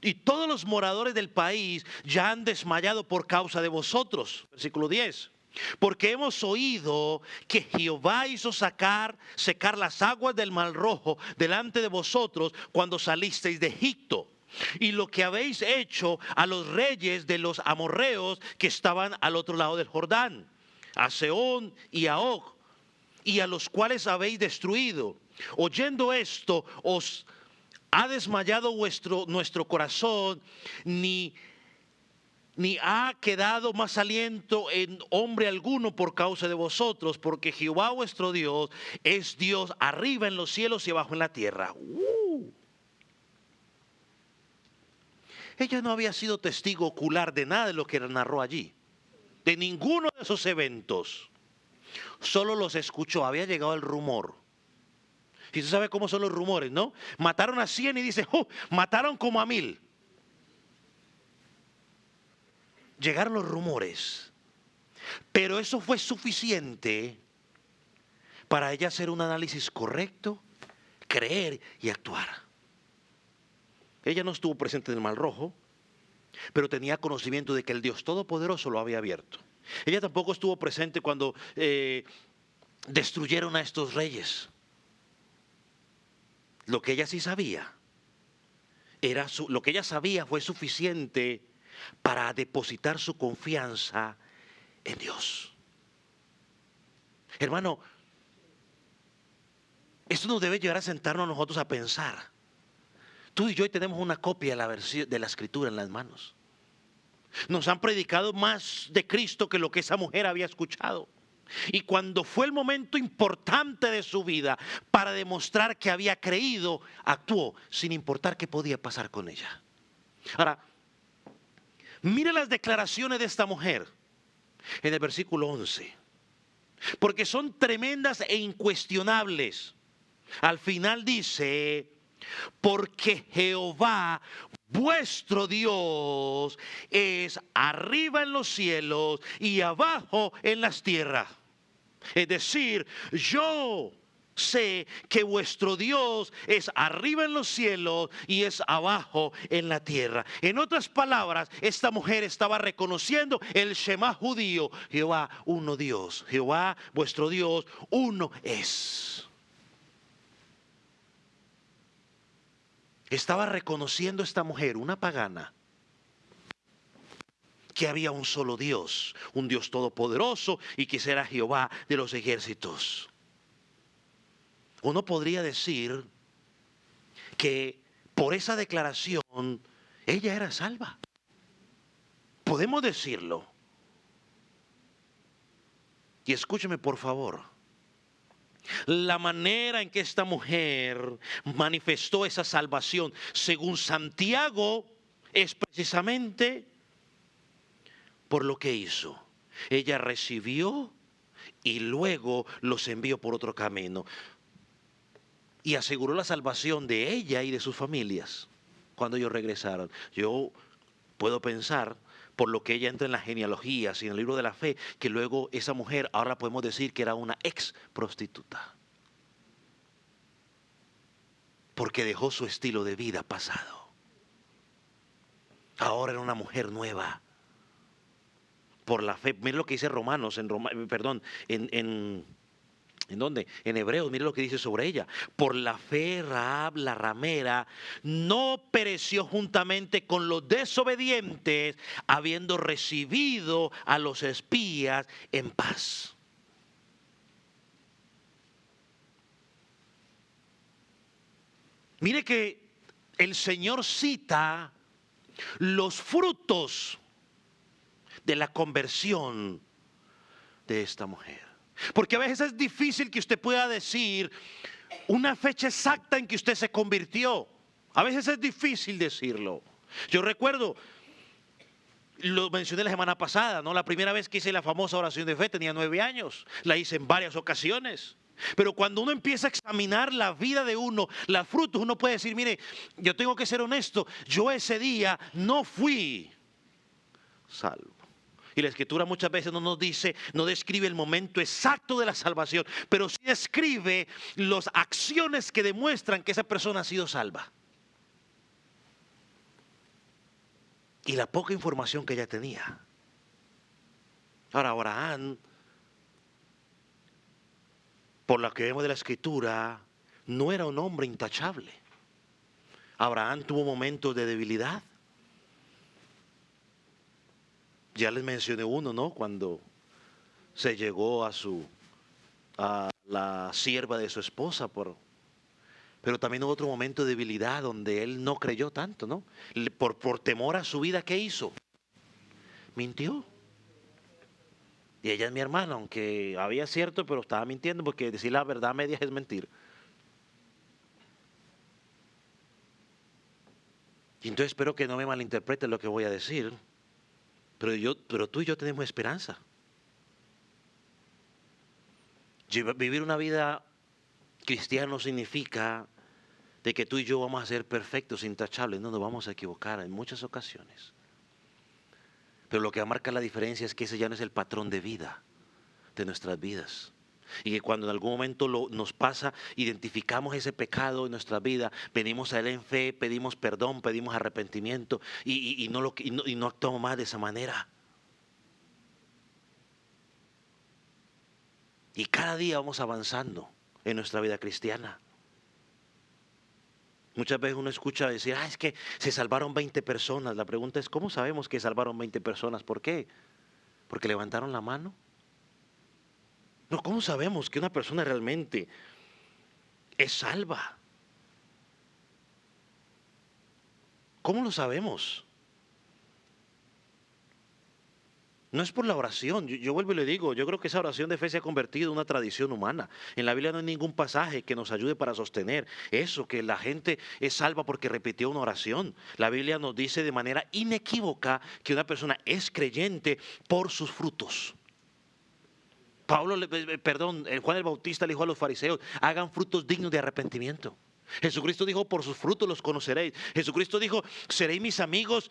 y todos los moradores del país ya han desmayado por causa de vosotros. Versículo 10. Porque hemos oído que Jehová hizo secar las aguas del Mar Rojo delante de vosotros cuando salisteis de Egipto, y lo que habéis hecho a los reyes de los amorreos que estaban al otro lado del Jordán, a Sehón y a Og, y a los cuales habéis destruido. Oyendo esto, os ha desmayado nuestro corazón, ni ha quedado más aliento en hombre alguno por causa de vosotros, porque Jehová vuestro Dios es Dios arriba en los cielos y abajo en la tierra. Ella no había sido testigo ocular de nada de lo que narró allí, de ninguno de esos eventos. Solo los escuchó, había llegado el rumor. Y usted sabe cómo son los rumores, ¿no? Mataron a 100 y dice, mataron como a 1000. Llegaron los rumores, pero eso fue suficiente para ella hacer un análisis correcto, creer y actuar. Ella no estuvo presente en el Mar Rojo, pero tenía conocimiento de que el Dios Todopoderoso lo había abierto. Ella tampoco estuvo presente cuando destruyeron a estos reyes. Lo que ella sí sabía, lo que ella sabía fue suficiente para depositar su confianza en Dios. Hermano, esto nos debe llevar a sentarnos nosotros a pensar. Tú y yo hoy tenemos una copia de la Escritura en las manos. Nos han predicado más de Cristo que lo que esa mujer había escuchado. Y cuando fue el momento importante de su vida para demostrar que había creído, actuó sin importar qué podía pasar con ella. Ahora, mire las declaraciones de esta mujer en el versículo 11, porque son tremendas e incuestionables. Al final dice, porque Jehová vuestro Dios es arriba en los cielos y abajo en las tierras. Es decir, yo sé que vuestro Dios es arriba en los cielos y es abajo en la tierra. En otras palabras, esta mujer estaba reconociendo el Shema judío: Jehová, uno Dios. Jehová, vuestro Dios, uno es. Estaba reconociendo esta mujer, una pagana, que había un solo Dios, un Dios todopoderoso, y que será Jehová de los ejércitos. Uno podría decir que por esa declaración ella era salva. Podemos decirlo. Y escúcheme por favor. La manera en que esta mujer manifestó esa salvación, según Santiago, es precisamente por lo que hizo. Ella recibió y luego los envió por otro camino. Y aseguró la salvación de ella y de sus familias cuando ellos regresaron. Yo puedo pensar, por lo que ella entra en las genealogías y en el libro de la fe, que luego esa mujer, ahora podemos decir que era una ex prostituta, porque dejó su estilo de vida pasado. Ahora era una mujer nueva por la fe. Mire lo que dice Romanos, ¿en dónde? En Hebreos, mire lo que dice sobre ella. Por la fe, Rahab, la ramera, no pereció juntamente con los desobedientes, habiendo recibido a los espías en paz. Mire que el Señor cita los frutos de la conversión de esta mujer. Porque a veces es difícil que usted pueda decir una fecha exacta en que usted se convirtió. A veces es difícil decirlo. Yo recuerdo, lo mencioné la semana pasada, ¿no? La primera vez que hice la famosa oración de fe tenía 9 años. La hice en varias ocasiones. Pero cuando uno empieza a examinar la vida de uno, los frutos, uno puede decir: mire, yo tengo que ser honesto, yo ese día no fui salvo. Y la Escritura muchas veces no nos dice, no describe el momento exacto de la salvación, pero sí describe las acciones que demuestran que esa persona ha sido salva. Y la poca información que ella tenía. Ahora, Abraham, por lo que vemos de la Escritura, no era un hombre intachable. Abraham tuvo momentos de debilidad. Ya les mencioné uno, ¿no? Cuando se llegó a la sierva de su esposa, pero también hubo otro momento de debilidad donde él no creyó tanto, ¿no? Por temor a su vida, ¿qué hizo? Mintió. Y ella es mi hermana, aunque había cierto, pero estaba mintiendo, porque decir la verdad a medias es mentir. Y entonces espero que no me malinterpreten lo que voy a decir. Pero tú y yo tenemos esperanza. Vivir una vida cristiana no significa de que tú y yo vamos a ser perfectos, intachables. No, nos vamos a equivocar en muchas ocasiones. Pero lo que marca la diferencia es que ese ya no es el patrón de vida de nuestras vidas. Y que cuando en algún momento nos pasa, identificamos ese pecado en nuestra vida, venimos a Él en fe, pedimos perdón, pedimos arrepentimiento y no actuamos más de esa manera. Y cada día vamos avanzando en nuestra vida cristiana. Muchas veces uno escucha decir: es que se salvaron 20 personas. La pregunta es: ¿cómo sabemos que salvaron 20 personas? ¿Por qué? ¿Porque levantaron la mano? No, ¿cómo sabemos que una persona realmente es salva? ¿Cómo lo sabemos? No es por la oración. Yo vuelvo y le digo, yo creo que esa oración de fe se ha convertido en una tradición humana. En la Biblia no hay ningún pasaje que nos ayude para sostener eso, que la gente es salva porque repitió una oración. La Biblia nos dice de manera inequívoca que una persona es creyente por sus frutos. Juan el Bautista le dijo a los fariseos: hagan frutos dignos de arrepentimiento. Jesucristo dijo, por sus frutos los conoceréis. Jesucristo dijo, seréis mis amigos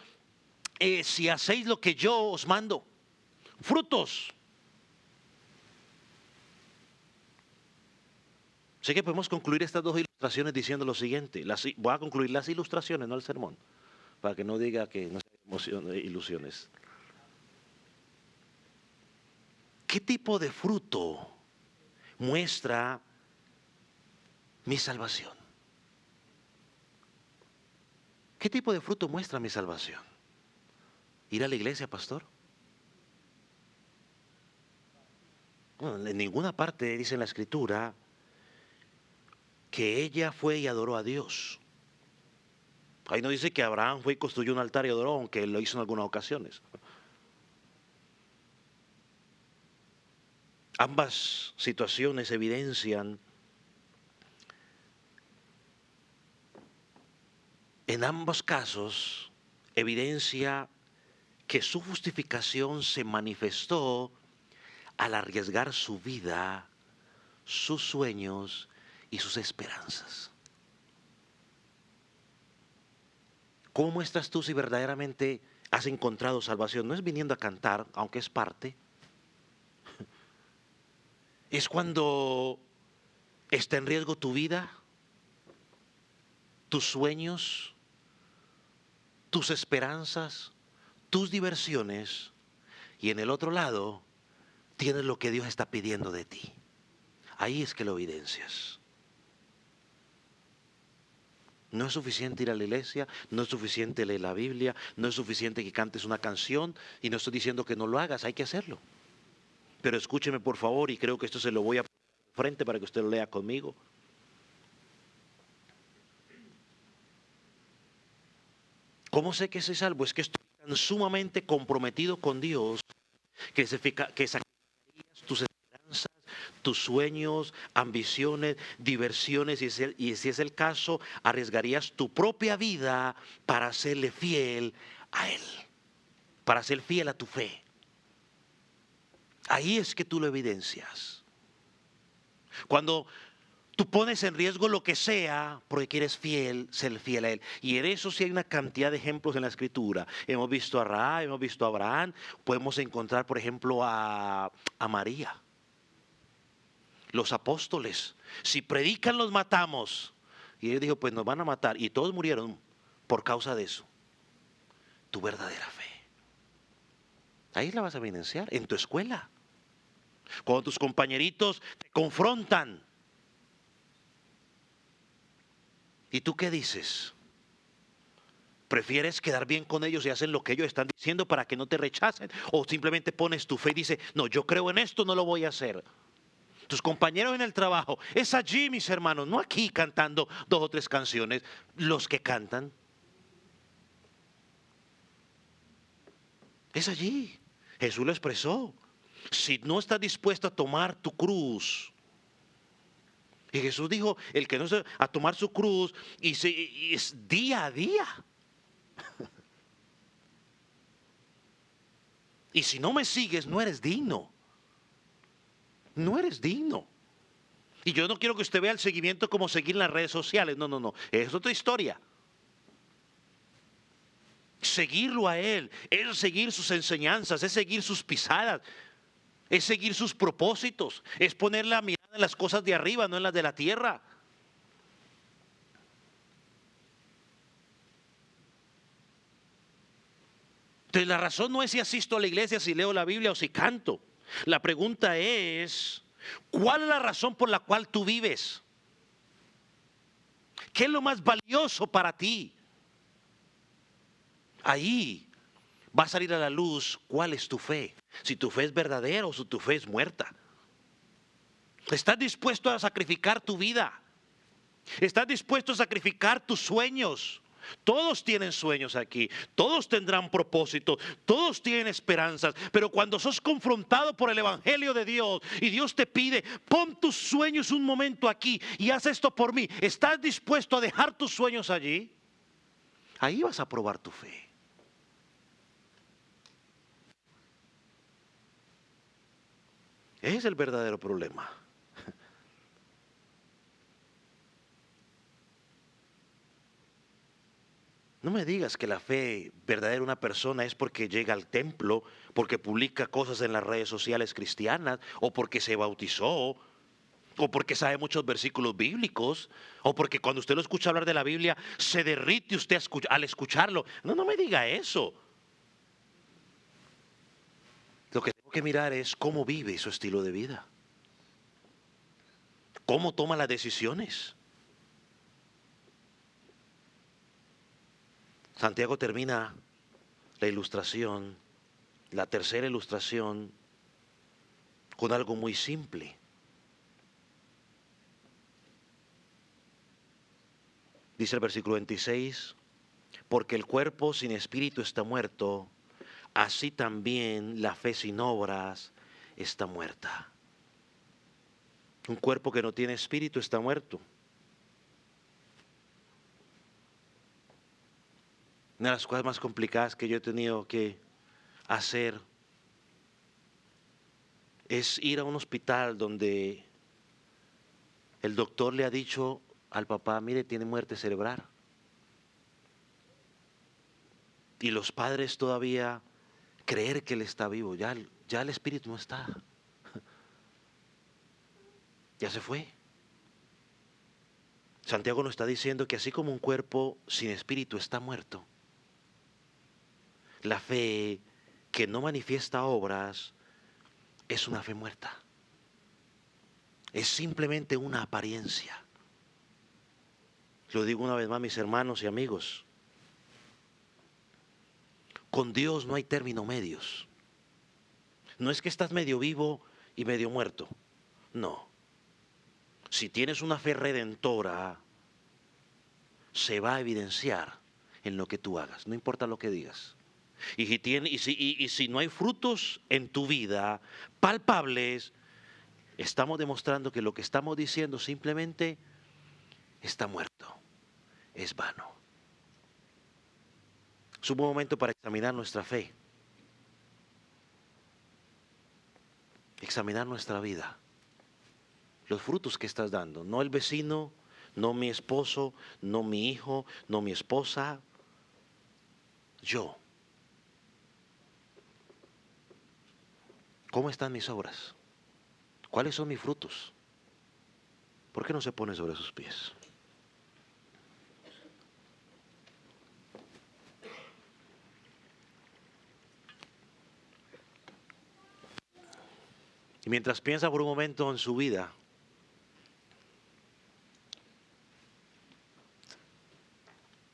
si hacéis lo que yo os mando. Frutos. Sé que podemos concluir estas dos ilustraciones diciendo lo siguiente. Voy a concluir las ilustraciones, no el sermón, para que no diga que no sean ilusiones. ¿Qué tipo de fruto muestra mi salvación? ¿Qué tipo de fruto muestra mi salvación? ¿Ir a la iglesia, pastor? Bueno, en ninguna parte dice en la Escritura que ella fue y adoró a Dios. Ahí no dice que Abraham fue y construyó un altar y adoró, aunque lo hizo en algunas ocasiones. Ambas situaciones evidencian, en ambos casos, evidencia que su justificación se manifestó al arriesgar su vida, sus sueños y sus esperanzas. ¿Cómo muestras tú si verdaderamente has encontrado salvación? No es viniendo a cantar, aunque es parte. Es cuando está en riesgo tu vida, tus sueños, tus esperanzas, tus diversiones, y en el otro lado tienes lo que Dios está pidiendo de ti. Ahí es que lo evidencias. No es suficiente ir a la iglesia, no es suficiente leer la Biblia, no es suficiente que cantes una canción, y no estoy diciendo que no lo hagas, hay que hacerlo. Pero escúcheme por favor, y creo que esto se lo voy a poner frente para que usted lo lea conmigo. ¿Cómo sé que soy salvo? Es que estoy tan sumamente comprometido con Dios que sacrificarías tus esperanzas, tus sueños, ambiciones, diversiones, y si es el caso, arriesgarías tu propia vida para serle fiel a Él, para ser fiel a tu fe. Ahí es que tú lo evidencias. Cuando tú pones en riesgo lo que sea porque quieres ser fiel a Él. Y en eso sí hay una cantidad de ejemplos en la Escritura. Hemos visto a Rahab, hemos visto a Abraham. Podemos encontrar, por ejemplo, a María. Los apóstoles. Si predican, los matamos. Y él dijo, pues nos van a matar. Y todos murieron por causa de eso. Tu verdadera fe. Ahí la vas a evidenciar, en tu escuela. Cuando tus compañeritos te confrontan. ¿Y tú qué dices? ¿Prefieres quedar bien con ellos y hacer lo que ellos están diciendo para que no te rechacen? ¿O simplemente pones tu fe y dices, no, yo creo en esto, no lo voy a hacer? Tus compañeros en el trabajo, es allí, mis hermanos, no aquí cantando 2 o 3 canciones, los que cantan. Es allí. Jesús lo expresó. Si no estás dispuesto a tomar tu cruz, y Jesús dijo, el que no se a tomar su cruz, y es día a día. Y si no me sigues, no eres digno. No eres digno. Y yo no quiero que usted vea el seguimiento como seguir en las redes sociales. No, no, no. Es otra historia. Seguirlo a Él es seguir sus enseñanzas, es seguir sus pisadas, es seguir sus propósitos, es poner la mirada en las cosas de arriba, no en las de la tierra. Entonces la razón no es si asisto a la iglesia, si leo la Biblia o si canto. La pregunta es, ¿cuál es la razón por la cual tú vives? ¿Qué es lo más valioso para ti? Ahí va a salir a la luz cuál es tu fe. Si tu fe es verdadera o si tu fe es muerta. ¿Estás dispuesto a sacrificar tu vida? ¿Estás dispuesto a sacrificar tus sueños? Todos tienen sueños aquí, todos tendrán propósito, todos tienen esperanzas, pero cuando sos confrontado por el Evangelio de Dios y Dios te pide, pon tus sueños un momento aquí y haz esto por mí, ¿estás dispuesto a dejar tus sueños allí? Ahí vas a probar tu fe. Ese es el verdadero problema. No me digas que la fe verdadera de una persona es porque llega al templo, porque publica cosas en las redes sociales cristianas, o porque se bautizó, o porque sabe muchos versículos bíblicos, o porque cuando usted lo escucha hablar de la Biblia, se derrite usted al escucharlo. No, no me diga eso. Lo que tengo que mirar es cómo vive su estilo de vida, cómo toma las decisiones. Santiago termina la ilustración, la tercera ilustración, con algo muy simple. Dice el versículo 26, porque el cuerpo sin espíritu está muerto, así también la fe sin obras está muerta. Un cuerpo que no tiene espíritu está muerto. Una de las cosas más complicadas que yo he tenido que hacer es ir a un hospital donde el doctor le ha dicho al papá, mire, tiene muerte cerebral. Y los padres todavía creer que él está vivo, ya el espíritu no está, ya se fue. Santiago nos está diciendo que así como un cuerpo sin espíritu está muerto, la fe que no manifiesta obras es una fe muerta. Es simplemente una apariencia. Lo digo una vez más, mis hermanos y amigos. Con Dios no hay término medios. No es que estás medio vivo y medio muerto. No. Si tienes una fe redentora, se va a evidenciar en lo que tú hagas, no importa lo que digas. Y si no hay frutos en tu vida palpables, estamos demostrando que lo que estamos diciendo simplemente está muerto, es vano. Es un buen momento para examinar nuestra fe, examinar nuestra vida, los frutos que estás dando, no el vecino, no mi esposo, no mi hijo, no mi esposa, yo. ¿Cómo están mis obras? ¿Cuáles son mis frutos? ¿Por qué no se pone sobre sus pies? Y mientras piensa por un momento en su vida,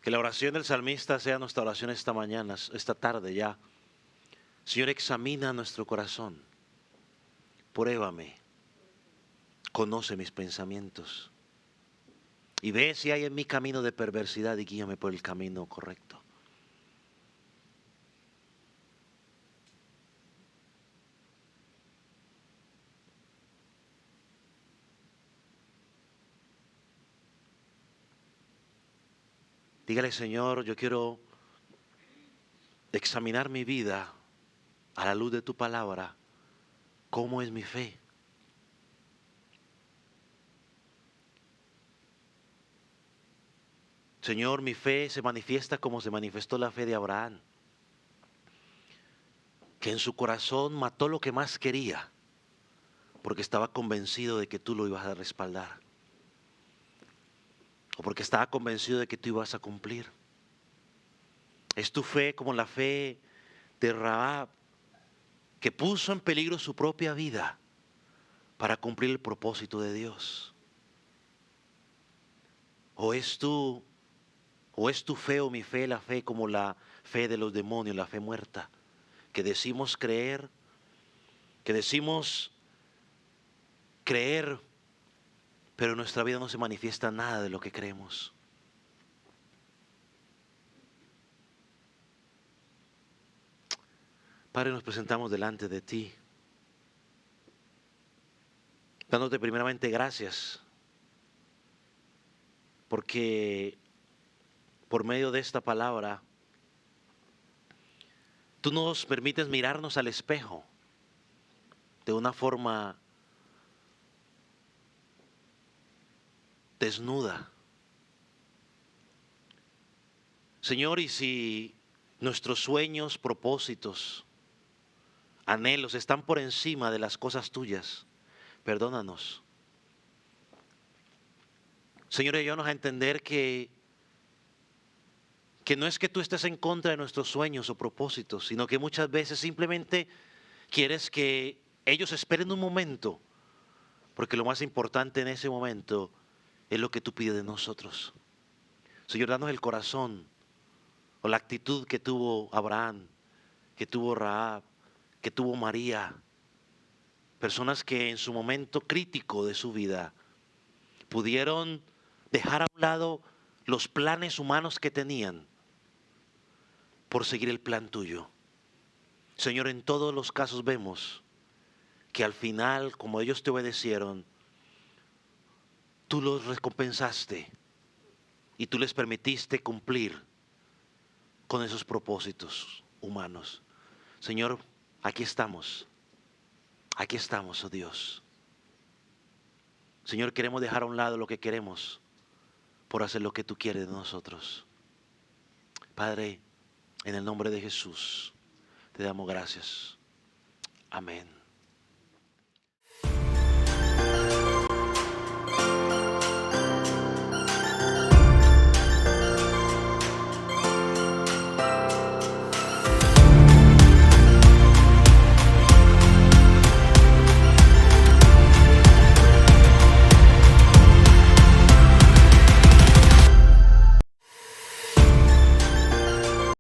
que la oración del salmista sea nuestra oración esta mañana, esta tarde ya. Señor, examina nuestro corazón, pruébame, conoce mis pensamientos y ve si hay en mi camino de perversidad y guíame por el camino correcto. Dígale, Señor, yo quiero examinar mi vida a la luz de tu palabra. ¿Cómo es mi fe? Señor, mi fe se manifiesta como se manifestó la fe de Abraham, que en su corazón mató lo que más quería, porque estaba convencido de que tú lo ibas a respaldar, o porque estaba convencido de que tú ibas a cumplir. Es tu fe como la fe de Rahab, que puso en peligro su propia vida para cumplir el propósito de Dios. O es tu fe o mi fe, la fe como la fe de los demonios, la fe muerta, que decimos creer, pero en nuestra vida no se manifiesta nada de lo que creemos. Padre, nos presentamos delante de ti, dándote primeramente gracias, porque por medio de esta palabra, tú nos permites mirarnos al espejo de una forma desnuda. Señor, y si nuestros sueños, propósitos, anhelos están por encima de las cosas tuyas, perdónanos. Señor, ayúdanos a entender que no es que tú estés en contra de nuestros sueños o propósitos, sino que muchas veces simplemente quieres que ellos esperen un momento, porque lo más importante en ese momento es lo que tú pides de nosotros. Señor, danos el corazón o la actitud que tuvo Abraham, que tuvo Rahab, que tuvo María, personas que en su momento crítico de su vida pudieron dejar a un lado los planes humanos que tenían por seguir el plan tuyo. Señor, en todos los casos vemos que al final, como ellos te obedecieron, tú los recompensaste y tú les permitiste cumplir con esos propósitos humanos. Señor, aquí estamos, oh Dios. Señor, queremos dejar a un lado lo que queremos por hacer lo que tú quieres de nosotros. Padre, en el nombre de Jesús, te damos gracias. Amén.